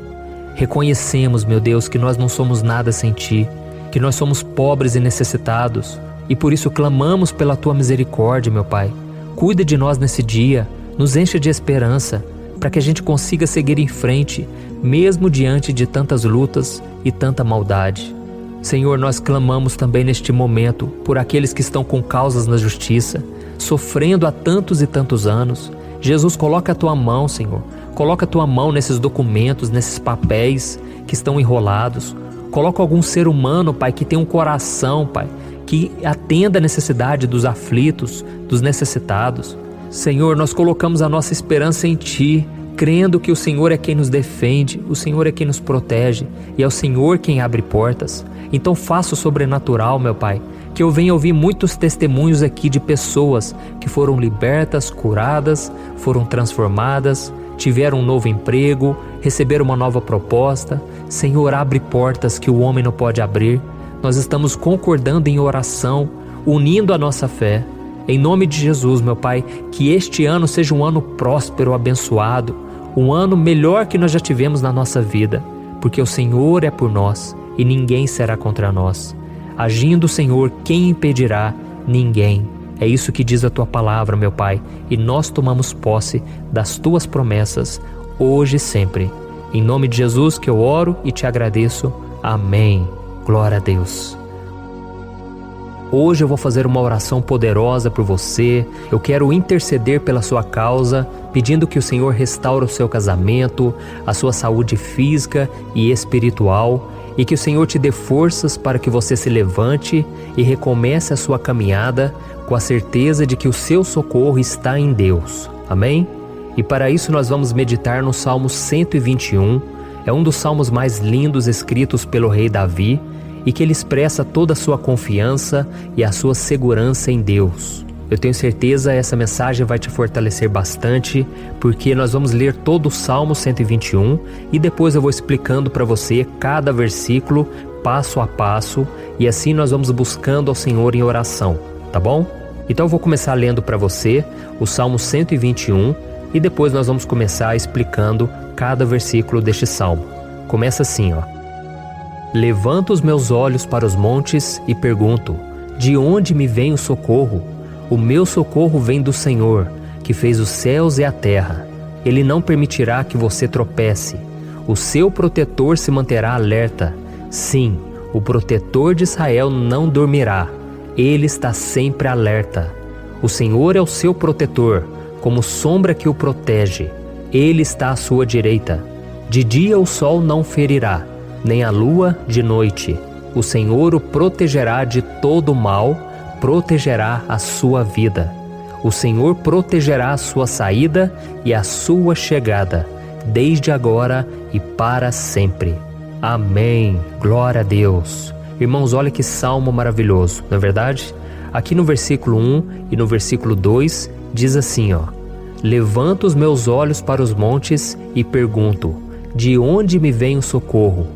[SPEAKER 1] Reconhecemos, meu Deus, que nós não somos nada sem Ti, que nós somos pobres e necessitados, e por isso clamamos pela Tua misericórdia, meu Pai. Cuida de nós nesse dia, nos enche de esperança, para que a gente consiga seguir em frente, mesmo diante de tantas lutas e tanta maldade. Senhor, nós clamamos também neste momento por aqueles que estão com causas na justiça, sofrendo há tantos e tantos anos. Jesus, coloca a Tua mão, Senhor. Coloca a Tua mão nesses documentos, nesses papéis que estão enrolados. Coloca algum ser humano, Pai, que tem um coração, Pai, que atenda a necessidade dos aflitos, dos necessitados. Senhor, nós colocamos a nossa esperança em Ti, crendo que o Senhor é quem nos defende, o Senhor é quem nos protege e é o Senhor quem abre portas. Então faça o sobrenatural, meu Pai, que eu venha ouvir muitos testemunhos aqui de pessoas que foram libertas, curadas, foram transformadas, tiveram um novo emprego, receberam uma nova proposta. Senhor, abre portas que o homem não pode abrir. Nós estamos concordando em oração, unindo a nossa fé. Em nome de Jesus, meu Pai, que este ano seja um ano próspero, abençoado, um ano melhor que nós já tivemos na nossa vida, porque o Senhor é por nós e ninguém será contra nós. Agindo o Senhor, quem impedirá? Ninguém. É isso que diz a Tua palavra, meu Pai, e nós tomamos posse das Tuas promessas, hoje e sempre. Em nome de Jesus que eu oro e te agradeço. Amém. Glória a Deus. Hoje eu vou fazer uma oração poderosa por você. Eu quero interceder pela sua causa, pedindo que o Senhor restaure o seu casamento, a sua saúde física e espiritual, e que o Senhor te dê forças para que você se levante e recomece a sua caminhada com a certeza de que o seu socorro está em Deus. Amém? E para isso nós vamos meditar no Salmo 121. É um dos salmos mais lindos escritos pelo rei Davi, e que ele expressa toda a sua confiança e a sua segurança em Deus. Eu tenho certeza essa mensagem vai te fortalecer bastante, porque nós vamos ler todo o Salmo 121 e depois eu vou explicando para você cada versículo, passo a passo, e assim nós vamos buscando ao Senhor em oração, tá bom? Então eu vou começar lendo para você o Salmo 121 e depois nós vamos começar explicando cada versículo deste salmo. Começa assim, ó. Levanto os meus olhos para os montes e pergunto: de onde me vem o socorro? O meu socorro vem do Senhor, que fez os céus e a terra. Ele não permitirá que você tropece. O seu protetor se manterá alerta. Sim, o protetor de Israel não dormirá. Ele está sempre alerta. O Senhor é o seu protetor, como sombra que o protege. Ele está à sua direita. De dia o sol não ferirá, nem a lua de noite. O Senhor o protegerá de todo mal, protegerá a sua vida. O Senhor protegerá a sua saída e a sua chegada, desde agora e para sempre. Amém. Glória a Deus. Irmãos, olha que salmo maravilhoso, não é verdade? Aqui no versículo 1 e no versículo 2 diz assim, ó: Levanto os meus olhos para os montes e pergunto: de onde me vem o socorro?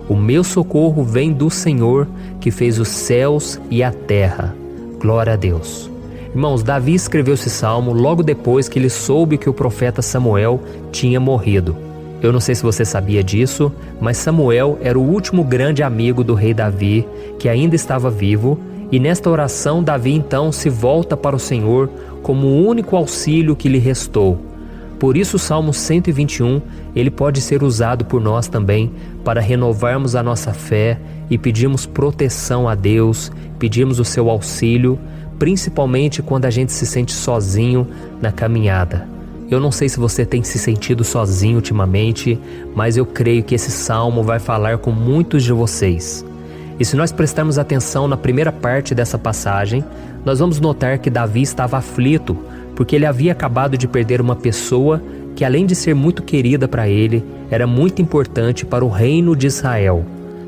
[SPEAKER 1] O meu socorro vem do Senhor, que fez os céus e a terra. Glória a Deus. Irmãos, Davi escreveu esse salmo logo depois que ele soube que o profeta Samuel tinha morrido. Eu não sei se você sabia disso, mas Samuel era o último grande amigo do rei Davi, que ainda estava vivo, e nesta oração Davi então se volta para o Senhor como o único auxílio que lhe restou. Por isso o Salmo 121, ele pode ser usado por nós também para renovarmos a nossa fé e pedirmos proteção a Deus, pedirmos o seu auxílio, principalmente quando a gente se sente sozinho na caminhada. Eu não sei se você tem se sentido sozinho ultimamente, mas eu creio que esse salmo vai falar com muitos de vocês. E se nós prestarmos atenção na primeira parte dessa passagem, nós vamos notar que Davi estava aflito, porque ele havia acabado de perder uma pessoa que, além de ser muito querida para ele, era muito importante para o reino de Israel.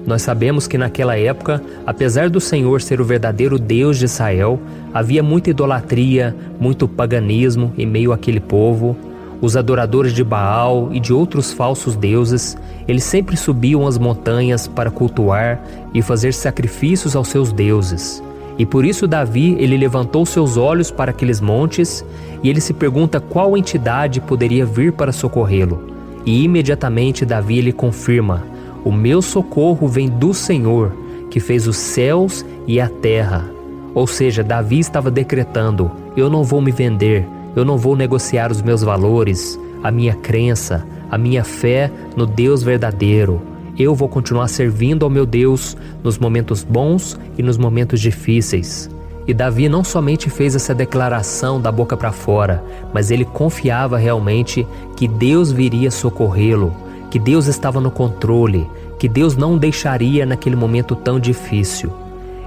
[SPEAKER 1] Nós sabemos que naquela época, apesar do Senhor ser o verdadeiro Deus de Israel, havia muita idolatria, muito paganismo em meio àquele povo. Os adoradores de Baal e de outros falsos deuses, eles sempre subiam as montanhas para cultuar e fazer sacrifícios aos seus deuses. E por isso Davi, ele levantou seus olhos para aqueles montes e ele se pergunta qual entidade poderia vir para socorrê-lo. E imediatamente Davi, ele confirma: o meu socorro vem do Senhor, que fez os céus e a terra. Ou seja, Davi estava decretando: eu não vou me vender, eu não vou negociar os meus valores, a minha crença, a minha fé no Deus verdadeiro. Eu vou continuar servindo ao meu Deus nos momentos bons e nos momentos difíceis. E Davi não somente fez essa declaração da boca para fora, mas ele confiava realmente que Deus viria socorrê-lo, que Deus estava no controle, que Deus não o deixaria naquele momento tão difícil.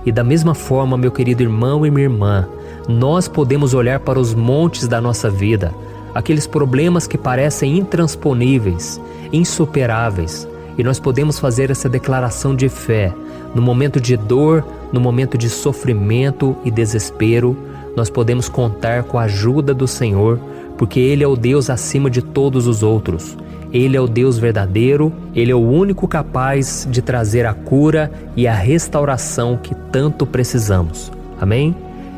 [SPEAKER 1] E da mesma forma, meu querido irmão e minha irmã, nós podemos olhar para os montes da nossa vida, aqueles problemas que parecem intransponíveis, insuperáveis, e nós podemos fazer essa declaração de fé. No momento de dor, no momento de sofrimento e desespero, nós podemos contar com a ajuda do Senhor, porque Ele é o Deus acima de todos os outros. Ele é o Deus verdadeiro, Ele é o único capaz de trazer a cura e a restauração que tanto precisamos. Amém?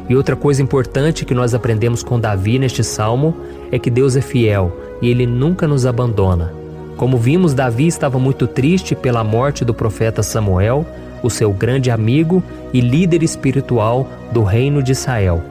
[SPEAKER 1] E outra coisa importante que nós aprendemos com Davi neste salmo é que Deus é fiel e Ele nunca nos abandona. Como vimos, Davi estava muito triste pela morte do profeta Samuel, o seu grande amigo e líder espiritual do reino de Israel.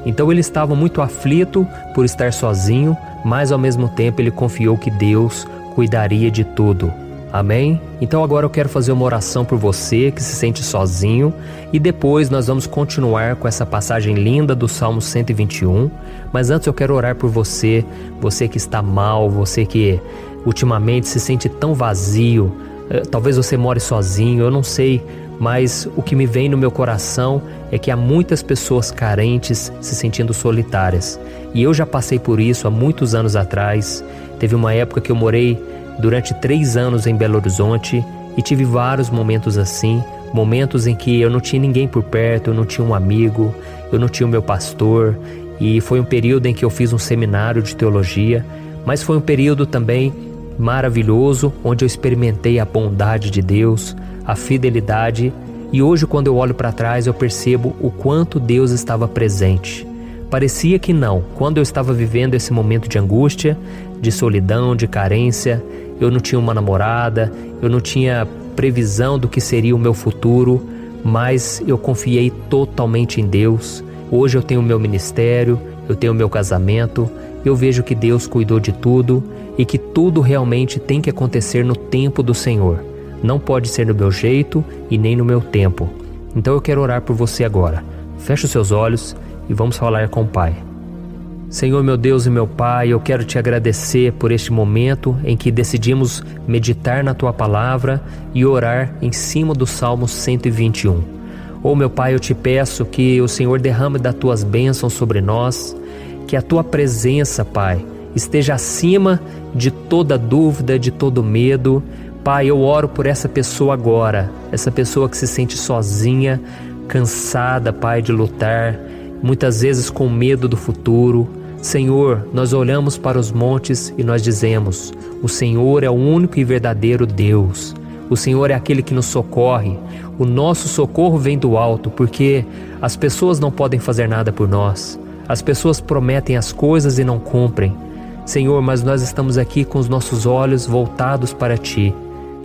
[SPEAKER 1] Então ele estava muito aflito por estar sozinho, mas ao mesmo tempo ele confiou que Deus cuidaria de tudo. Amém? Então agora eu quero fazer uma oração por você que se sente sozinho e depois nós vamos continuar com essa passagem linda do Salmo 121. Mas antes eu quero orar por você, você que está mal, você que ultimamente se sente tão vazio, talvez você more sozinho, eu não sei, mas o que me vem no meu coração é que há muitas pessoas carentes se sentindo solitárias. E eu já passei por isso há muitos anos atrás. Teve uma época que eu morei durante 3 anos em Belo Horizonte e tive vários momentos assim, momentos em que eu não tinha ninguém por perto, eu não tinha um amigo, eu não tinha o meu pastor, e foi um período em que eu fiz um seminário de teologia, mas foi um período também maravilhoso, onde eu experimentei a bondade de Deus, a fidelidade, e hoje quando eu olho para trás eu percebo o quanto Deus estava presente. Parecia que não, quando eu estava vivendo esse momento de angústia, de solidão, de carência, eu não tinha uma namorada, eu não tinha previsão do que seria o meu futuro, mas eu confiei totalmente em Deus. Hoje eu tenho o meu ministério, eu tenho o meu casamento, eu vejo que Deus cuidou de tudo e que tudo realmente tem que acontecer no tempo do Senhor. Não pode ser no meu jeito e nem no meu tempo. Então eu quero orar por você agora. Feche os seus olhos e vamos falar com o Pai. Senhor, meu Deus e meu Pai, eu quero te agradecer por este momento em que decidimos meditar na Tua Palavra e orar em cima do Salmo 121. Oh, meu Pai, eu te peço que o Senhor derrame das Tuas bênçãos sobre nós, que a Tua presença, Pai, esteja acima de toda dúvida, de todo medo. Pai, eu oro por essa pessoa agora, essa pessoa que se sente sozinha, cansada, Pai, de lutar, muitas vezes com medo do futuro. Senhor, nós olhamos para os montes e nós dizemos: o Senhor é o único e verdadeiro Deus. O Senhor é aquele que nos socorre. O nosso socorro vem do alto, porque as pessoas não podem fazer nada por nós. As pessoas prometem as coisas e não cumprem. Senhor, mas nós estamos aqui com os nossos olhos voltados para Ti.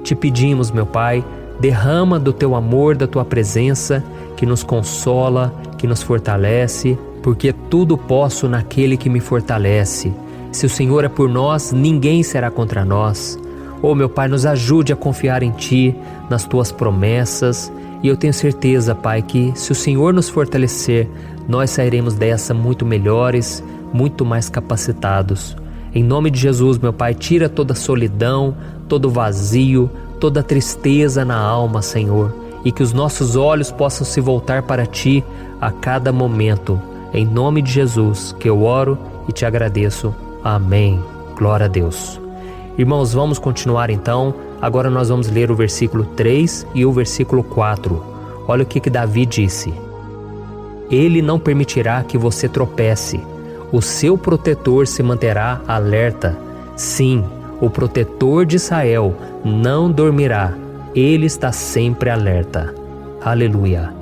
[SPEAKER 1] Te pedimos, meu Pai, derrama do Teu amor, da Tua presença, que nos consola, que nos fortalece, porque tudo posso naquele que me fortalece. Se o Senhor é por nós, ninguém será contra nós. Oh, meu Pai, nos ajude a confiar em Ti, nas Tuas promessas. E eu tenho certeza, Pai, que se o Senhor nos fortalecer, nós sairemos dessa muito melhores, muito mais capacitados. Em nome de Jesus, meu Pai, tira toda a solidão, todo o vazio, toda a tristeza na alma, Senhor. E que os nossos olhos possam se voltar para Ti a cada momento. Em nome de Jesus, que eu oro e Te agradeço. Amém. Glória a Deus. Irmãos, vamos continuar então. Agora nós vamos ler o versículo 3 e o versículo 4. Olha o que Davi disse. Ele não permitirá que você tropece. O seu protetor se manterá alerta. Sim, o protetor de Israel não dormirá. Ele está sempre alerta. Aleluia.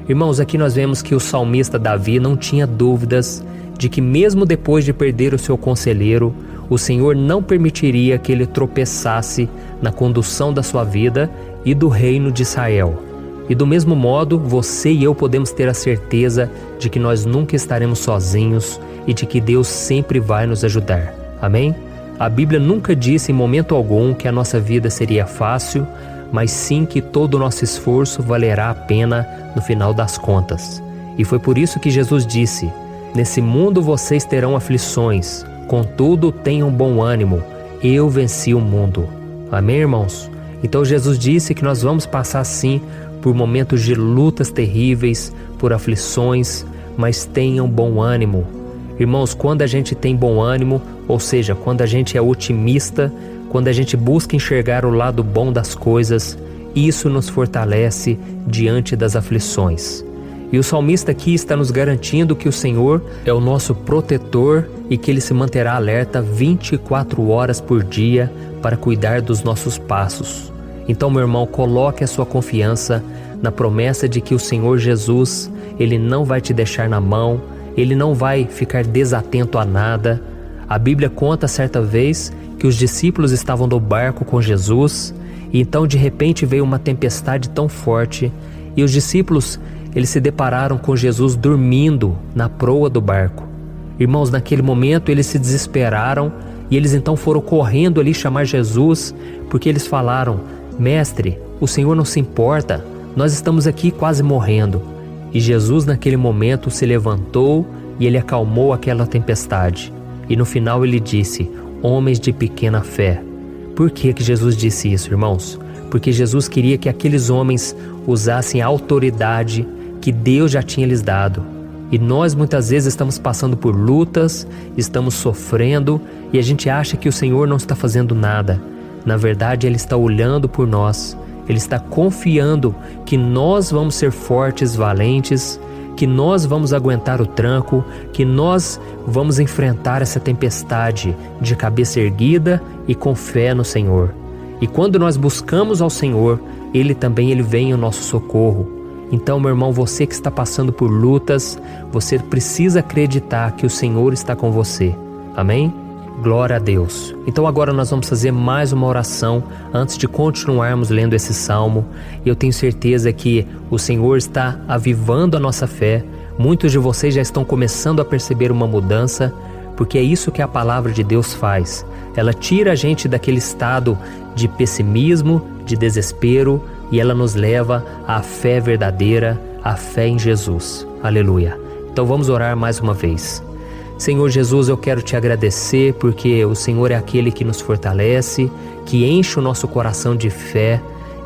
[SPEAKER 1] Irmãos, aqui nós vemos que o salmista Davi não tinha dúvidas de que mesmo depois de perder o seu conselheiro, o Senhor não permitiria que ele tropeçasse na condução da sua vida e do reino de Israel. E do mesmo modo, você e eu podemos ter a certeza de que nós nunca estaremos sozinhos e de que Deus sempre vai nos ajudar. Amém? A Bíblia nunca disse em momento algum que a nossa vida seria fácil, mas sim que todo o nosso esforço valerá a pena no final das contas. E foi por isso que Jesus disse: nesse mundo vocês terão aflições, contudo tenham bom ânimo, eu venci o mundo. Amém, irmãos? Então Jesus disse que nós vamos passar sim por momentos de lutas terríveis, por aflições, mas tenham bom ânimo. Irmãos, quando a gente tem bom ânimo, ou seja, quando a gente é otimista, quando a gente busca enxergar o lado bom das coisas, isso nos fortalece diante das aflições. E o salmista aqui está nos garantindo que o Senhor é o nosso protetor e que Ele se manterá alerta 24 horas por dia para cuidar dos nossos passos. Então, meu irmão, coloque a sua confiança na promessa de que o Senhor Jesus, Ele não vai te deixar na mão, Ele não vai ficar desatento a nada. A Bíblia conta certa vez que os discípulos estavam no barco com Jesus e então de repente veio uma tempestade tão forte e os discípulos eles se depararam com Jesus dormindo na proa do barco. Irmãos, naquele momento eles se desesperaram e eles então foram correndo ali chamar Jesus, porque eles falaram: Mestre, o Senhor não se importa, nós estamos aqui quase morrendo. E Jesus naquele momento se levantou e Ele acalmou aquela tempestade. E no final Ele disse: homens de pequena fé. Por que Jesus disse isso, irmãos? Porque Jesus queria que aqueles homens usassem a autoridade que Deus já tinha lhes dado. E nós muitas vezes estamos passando por lutas, estamos sofrendo e a gente acha que o Senhor não está fazendo nada. Na verdade, Ele está olhando por nós. Ele está confiando que nós vamos ser fortes, valentes, que nós vamos aguentar o tranco, que nós vamos enfrentar essa tempestade de cabeça erguida e com fé no Senhor. E quando nós buscamos ao Senhor, Ele vem ao nosso socorro. Então, meu irmão, você que está passando por lutas, você precisa acreditar que o Senhor está com você. Amém? Glória a Deus. Então agora nós vamos fazer mais uma oração antes de continuarmos lendo esse salmo. E eu tenho certeza que o Senhor está avivando a nossa fé. Muitos de vocês já estão começando a perceber uma mudança, porque é isso que a palavra de Deus faz. Ela tira a gente daquele estado de pessimismo, de desespero, e ela nos leva à fé verdadeira, à fé em Jesus. Aleluia. Então vamos orar mais uma vez. Senhor Jesus, eu quero te agradecer porque o Senhor é aquele que nos fortalece, que enche o nosso coração de fé.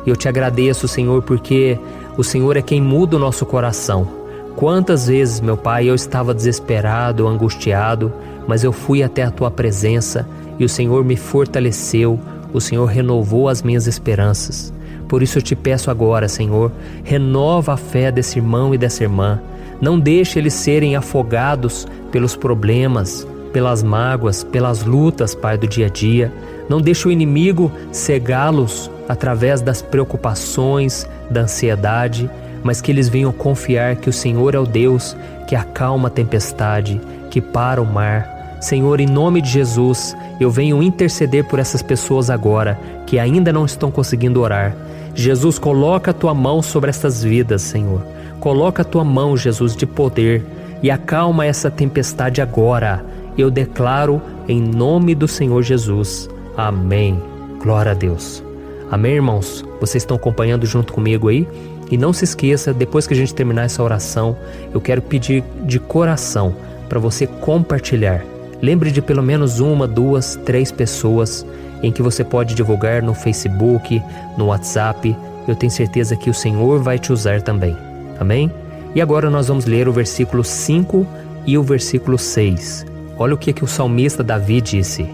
[SPEAKER 1] E eu te agradeço, Senhor, porque o Senhor é quem muda o nosso coração. Quantas vezes, meu Pai, eu estava desesperado, angustiado, mas eu fui até a Tua presença e o Senhor me fortaleceu, o Senhor renovou as minhas esperanças. Por isso eu te peço agora, Senhor, renova a fé desse irmão e dessa irmã. Não deixe eles serem afogados pelos problemas, pelas mágoas, pelas lutas, Pai, do dia a dia. Não deixe o inimigo cegá-los através das preocupações, da ansiedade, mas que eles venham confiar que o Senhor é o Deus que acalma a tempestade, que para o mar. Senhor, em nome de Jesus, eu venho interceder por essas pessoas agora que ainda não estão conseguindo orar. Jesus, coloca a Tua mão sobre essas vidas, Senhor. Coloca a Tua mão, Jesus, de poder e acalma essa tempestade agora.
[SPEAKER 2] eu declaro em nome do Senhor Jesus. Amém. Glória a Deus. Amém, irmãos? Vocês estão acompanhando junto comigo aí? E não se esqueça, depois que a gente terminar essa oração, eu quero pedir de coração para você compartilhar. Lembre de pelo menos 1, 2, 3 pessoas em que você pode divulgar no Facebook, no WhatsApp. Eu tenho certeza que o Senhor vai te usar também. Amém? E agora nós vamos ler o versículo 5 e o versículo 6. Olha o que o salmista Davi disse.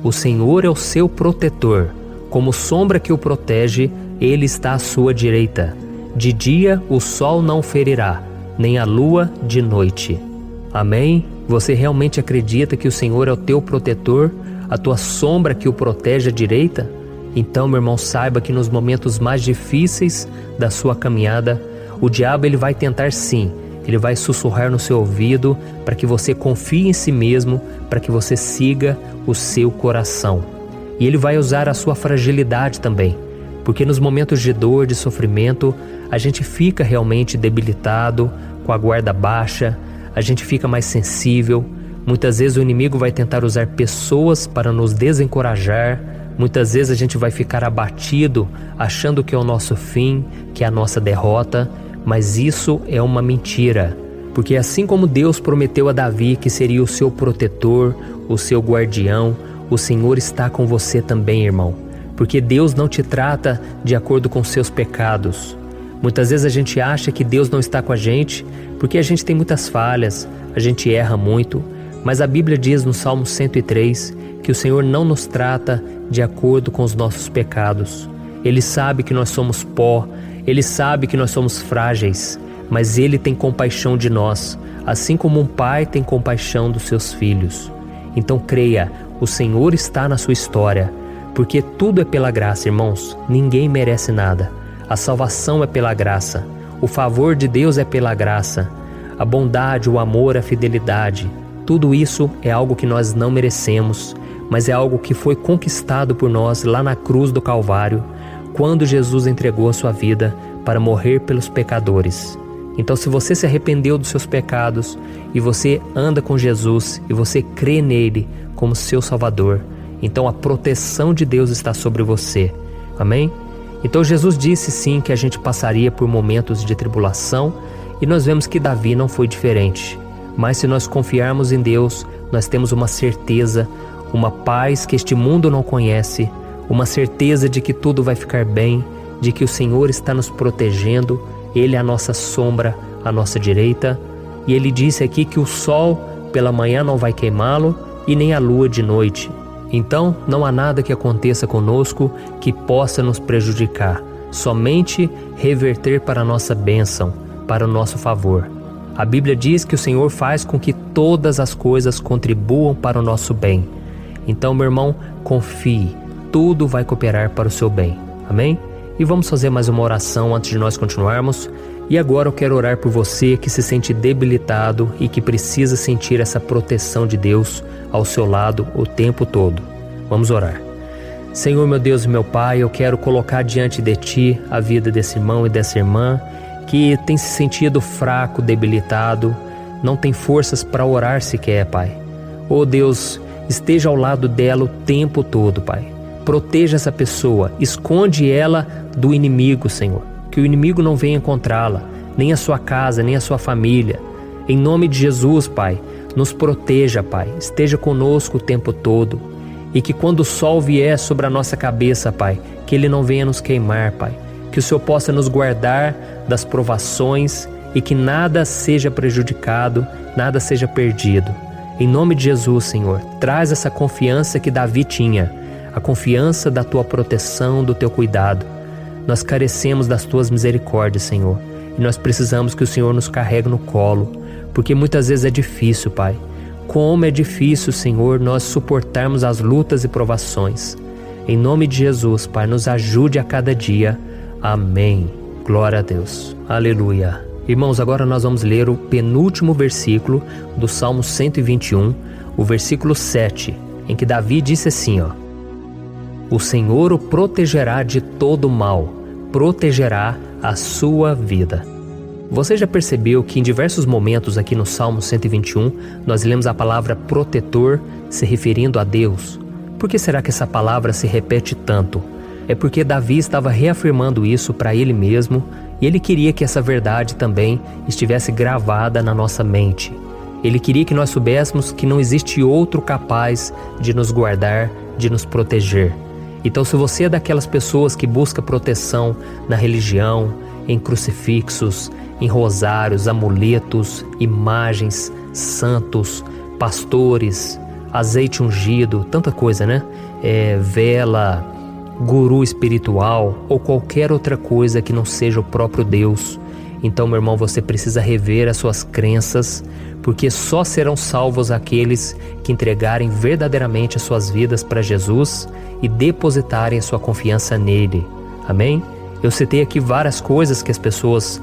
[SPEAKER 2] O Senhor é o seu protetor, como sombra que o protege, Ele está à sua direita. De dia o sol não ferirá, nem a lua de noite. Amém? Você realmente acredita que o Senhor é o teu protetor, a tua sombra que o protege à direita? Então, meu irmão, saiba que nos momentos mais difíceis da sua caminhada, o diabo ele vai tentar sim, ele vai sussurrar no seu ouvido para que você confie em si mesmo, para que você siga o seu coração. E ele vai usar a sua fragilidade também, porque nos momentos de dor, de sofrimento, a gente fica realmente debilitado, com a guarda baixa, a gente fica mais sensível. Muitas vezes o inimigo vai tentar usar pessoas para nos desencorajar. Muitas vezes a gente vai ficar abatido, achando que é o nosso fim, que é a nossa derrota, mas isso é uma mentira. Porque assim como Deus prometeu a Davi que seria o seu protetor, o seu guardião, o Senhor está com você também, irmão. Porque Deus não te trata de acordo com seus pecados. Muitas vezes a gente acha que Deus não está com a gente porque a gente tem muitas falhas, a gente erra muito, mas a Bíblia diz no Salmo 103 que o Senhor não nos trata de acordo com os nossos pecados. Ele sabe que nós somos pó, Ele sabe que nós somos frágeis, mas Ele tem compaixão de nós, assim como um pai tem compaixão dos seus filhos. Então creia, o Senhor está na sua história, porque tudo é pela graça, irmãos, ninguém merece nada. A salvação é pela graça, o favor de Deus é pela graça, a bondade, o amor, a fidelidade, tudo isso é algo que nós não merecemos, mas é algo que foi conquistado por nós lá na cruz do Calvário, quando Jesus entregou a sua vida para morrer pelos pecadores. Então, se você se arrependeu dos seus pecados e você anda com Jesus e você crê nele como seu Salvador, então a proteção de Deus está sobre você. Amém? Então Jesus disse sim que a gente passaria por momentos de tribulação e nós vemos que Davi não foi diferente. Mas se nós confiarmos em Deus, nós temos uma certeza, uma paz que este mundo não conhece, uma certeza de que tudo vai ficar bem, de que o Senhor está nos protegendo, Ele é a nossa sombra, a nossa direita. E Ele disse aqui que o sol pela manhã não vai queimá-lo e nem a lua de noite. Então, não há nada que aconteça conosco que possa nos prejudicar, somente reverter para a nossa bênção, para o nosso favor. A Bíblia diz que o Senhor faz com que todas as coisas contribuam para o nosso bem. Então, meu irmão, confie, tudo vai cooperar para o seu bem. Amém? E vamos fazer mais uma oração antes de nós continuarmos. E agora eu quero orar por você que se sente debilitado e que precisa sentir essa proteção de Deus ao seu lado o tempo todo. Vamos orar. Senhor, meu Deus e meu Pai, eu quero colocar diante de Ti a vida desse irmão e dessa irmã que tem se sentido fraco, debilitado, não tem forças para orar sequer, Pai. Oh Deus, esteja ao lado dela o tempo todo, Pai. Proteja essa pessoa, esconde ela do inimigo, Senhor. Que o inimigo não venha encontrá-la, nem a sua casa, nem a sua família. Em nome de Jesus, Pai, nos proteja, Pai. Esteja conosco o tempo todo. E que quando o sol vier sobre a nossa cabeça, Pai, que ele não venha nos queimar, Pai. Que o Senhor possa nos guardar das provações e que nada seja prejudicado, nada seja perdido. Em nome de Jesus, Senhor, traz essa confiança que Davi tinha, a confiança da Tua proteção, do Teu cuidado. Nós carecemos das Tuas misericórdias, Senhor, e nós precisamos que o Senhor nos carregue no colo, porque muitas vezes é difícil, Pai. Como é difícil, Senhor, nós suportarmos as lutas e provações. Em nome de Jesus, Pai, nos ajude a cada dia. Amém. Glória a Deus. Aleluia. Irmãos, agora nós vamos ler o penúltimo versículo do Salmo 121, o versículo 7, em que Davi disse assim, ó: O Senhor o protegerá de todo mal, protegerá a sua vida.
[SPEAKER 1] Você já percebeu que em diversos momentos aqui no Salmo 121, nós lemos a palavra protetor se referindo a Deus? Por que será que essa palavra se repete tanto? É porque Davi estava reafirmando isso para ele mesmo e ele queria que essa verdade também estivesse gravada na nossa mente. Ele queria que nós soubéssemos que não existe outro capaz de nos guardar, de nos proteger. Então, se você é daquelas pessoas que busca proteção na religião, em crucifixos, em rosários, amuletos, imagens, santos, pastores, azeite ungido, tanta coisa, né? Vela, guru espiritual ou qualquer outra coisa que não seja o próprio Deus. Então, meu irmão, você precisa rever as suas crenças, porque só serão salvos aqueles que entregarem verdadeiramente as suas vidas para Jesus e depositarem a sua confiança nele. Amém? Eu citei aqui várias coisas que as pessoas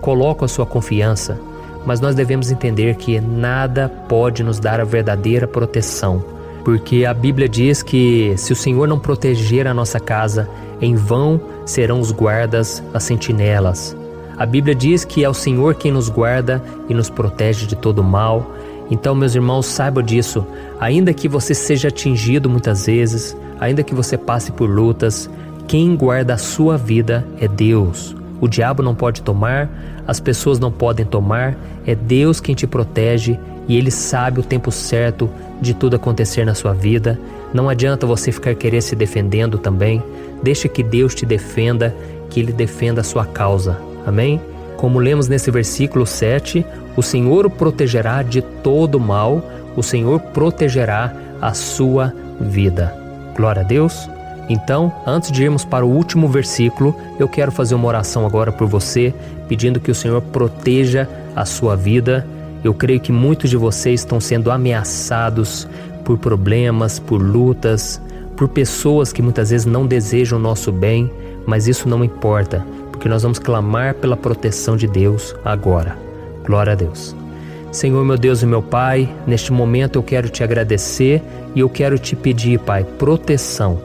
[SPEAKER 1] colocam a sua confiança, mas nós devemos entender que nada pode nos dar a verdadeira proteção, porque a Bíblia diz que se o Senhor não proteger a nossa casa, em vão serão os guardas, as sentinelas. A Bíblia diz que é o Senhor quem nos guarda e nos protege de todo mal. Então, meus irmãos, saibam disso. Ainda que você seja atingido muitas vezes, ainda que você passe por lutas, quem guarda a sua vida é Deus. O diabo não pode tomar, as pessoas não podem tomar, é Deus quem te protege e Ele sabe o tempo certo de tudo acontecer na sua vida. Não adianta você ficar querer se defendendo também. Deixa que Deus te defenda, que Ele defenda a sua causa. Amém? Como lemos nesse versículo 7, o Senhor o protegerá de todo mal, o Senhor protegerá a sua vida. Glória a Deus! Então, antes de irmos para o último versículo, eu quero fazer uma oração agora por você, pedindo que o Senhor proteja a sua vida. Eu creio que muitos de vocês estão sendo ameaçados por problemas, por lutas, por pessoas que muitas vezes não desejam o nosso bem, mas isso não importa, porque nós vamos clamar pela proteção de Deus agora. Glória a Deus. Senhor, meu Deus e meu Pai, neste momento eu quero te agradecer e eu quero te pedir, Pai, proteção.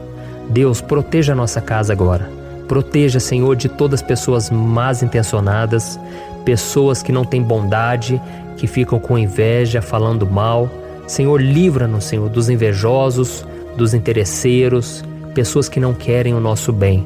[SPEAKER 1] Deus, proteja a nossa casa agora. Proteja, Senhor, de todas as pessoas más intencionadas, pessoas que não têm bondade, que ficam com inveja, falando mal. Senhor, livra-nos, Senhor, dos invejosos, dos interesseiros, pessoas que não querem o nosso bem.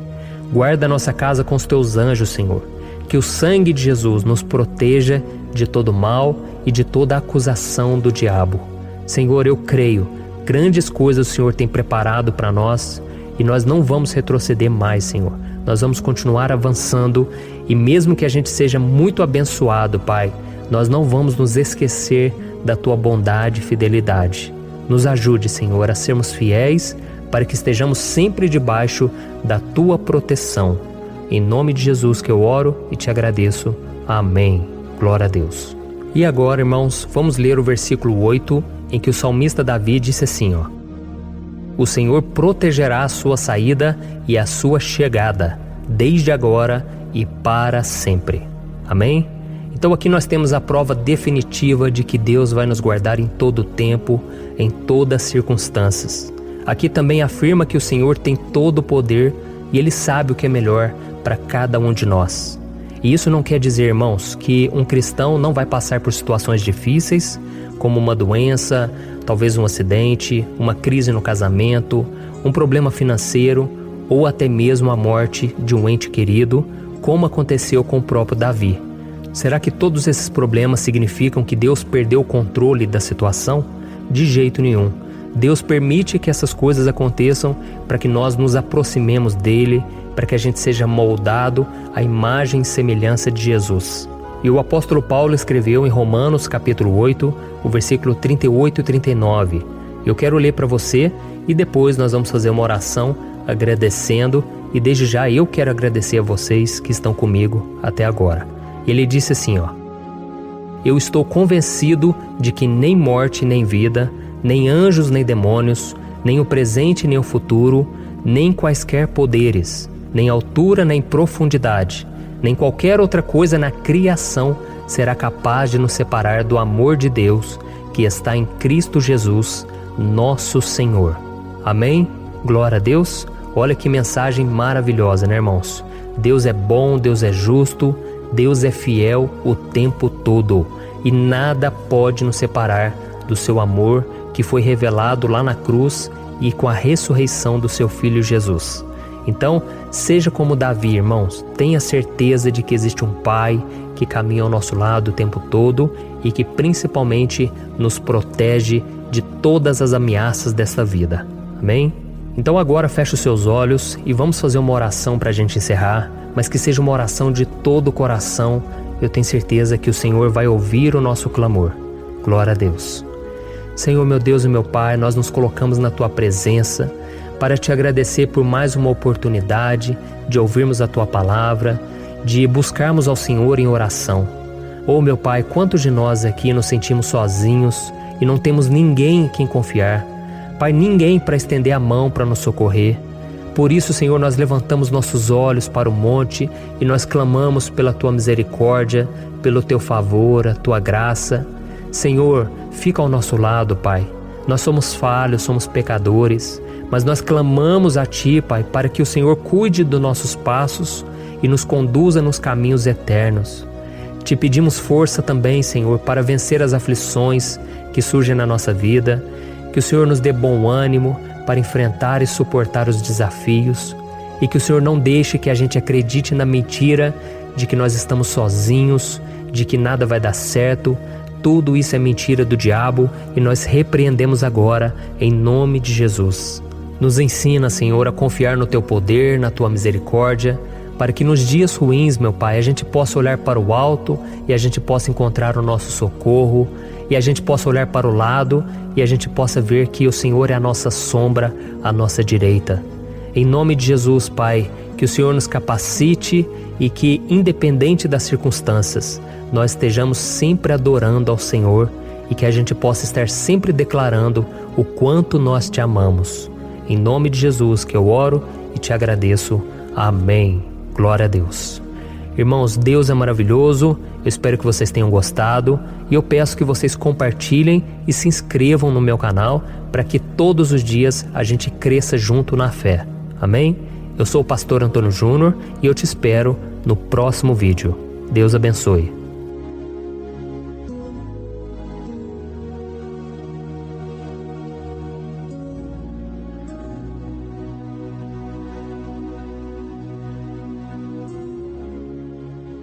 [SPEAKER 1] Guarda a nossa casa com os teus anjos, Senhor. Que o sangue de Jesus nos proteja de todo mal e de toda acusação do diabo. Senhor, eu creio, grandes coisas o Senhor tem preparado para nós e nós não vamos retroceder mais, Senhor. Nós vamos continuar avançando e mesmo que a gente seja muito abençoado, Pai, nós não vamos nos esquecer da Tua bondade e fidelidade. Nos ajude, Senhor, a sermos fiéis para que estejamos sempre debaixo da Tua proteção. Em nome de Jesus que eu oro e te agradeço. Amém. Glória a Deus. E agora, irmãos, vamos ler o versículo 8, em que o salmista Davi disse assim, O Senhor protegerá a sua saída e a sua chegada, desde agora e para sempre. Amém? Então aqui nós temos a prova definitiva de que Deus vai nos guardar em todo o tempo, em todas as circunstâncias. Aqui também afirma que o Senhor tem todo o poder e Ele sabe o que é melhor para cada um de nós. E isso não quer dizer, irmãos, que um cristão não vai passar por situações difíceis, como uma doença, talvez um acidente, uma crise no casamento, um problema financeiro ou até mesmo a morte de um ente querido, como aconteceu com o próprio Davi. Será que todos esses problemas significam que Deus perdeu o controle da situação? De jeito nenhum. Deus permite que essas coisas aconteçam para que nós nos aproximemos dele, para que a gente seja moldado à imagem e semelhança de Jesus. E o apóstolo Paulo escreveu em Romanos capítulo 8, o versículo 38 e 39. Eu quero ler para você e depois nós vamos fazer uma oração agradecendo, e desde já eu quero agradecer a vocês que estão comigo até agora. Ele disse assim, Eu estou convencido de que nem morte nem vida, nem anjos nem demônios, nem o presente nem o futuro, nem quaisquer poderes, nem altura nem profundidade, nem qualquer outra coisa na criação será capaz de nos separar do amor de Deus que está em Cristo Jesus, nosso Senhor. Amém? Glória a Deus. Olha que mensagem maravilhosa, né, irmãos? Deus é bom, Deus é justo, Deus é fiel o tempo todo e nada pode nos separar do seu amor que foi revelado lá na cruz e com a ressurreição do seu Filho Jesus. Então, seja como Davi, irmãos, tenha certeza de que existe um Pai que caminha ao nosso lado o tempo todo e que principalmente nos protege de todas as ameaças dessa vida. Amém? Então agora feche os seus olhos e vamos fazer uma oração para a gente encerrar, mas que seja uma oração de todo o coração. Eu tenho certeza que o Senhor vai ouvir o nosso clamor. Glória a Deus. Senhor, meu Deus e meu Pai, nós nos colocamos na Tua presença para Te agradecer por mais uma oportunidade de ouvirmos a Tua palavra, de buscarmos ao Senhor em oração. Oh, meu Pai, quantos de nós aqui nos sentimos sozinhos e não temos ninguém em quem confiar. Pai, ninguém para estender a mão para nos socorrer. Por isso, Senhor, nós levantamos nossos olhos para o monte e nós clamamos pela Tua misericórdia, pelo Teu favor, a Tua graça. Senhor, fica ao nosso lado, Pai. Nós somos falhos, somos pecadores, mas nós clamamos a Ti, Pai, para que o Senhor cuide dos nossos passos e nos conduza nos caminhos eternos. Te pedimos força também, Senhor, para vencer as aflições que surgem na nossa vida, que o Senhor nos dê bom ânimo para enfrentar e suportar os desafios e que o Senhor não deixe que a gente acredite na mentira de que nós estamos sozinhos, de que nada vai dar certo. Tudo isso é mentira do diabo e nós repreendemos agora em nome de Jesus. Nos ensina, Senhor, a confiar no Teu poder, na Tua misericórdia, para que nos dias ruins, meu Pai, a gente possa olhar para o alto e a gente possa encontrar o nosso socorro, e a gente possa olhar para o lado e a gente possa ver que o Senhor é a nossa sombra, a nossa direita. Em nome de Jesus, Pai, que o Senhor nos capacite e que, independente das circunstâncias, nós estejamos sempre adorando ao Senhor e que a gente possa estar sempre declarando o quanto nós Te amamos. Em nome de Jesus que eu oro e Te agradeço. Amém. Glória a Deus. Irmãos, Deus é maravilhoso, eu espero que vocês tenham gostado e eu peço que vocês compartilhem e se inscrevam no meu canal para que todos os dias a gente cresça junto na fé. Amém? Eu sou o pastor Antônio Júnior e eu te espero no próximo vídeo. Deus abençoe.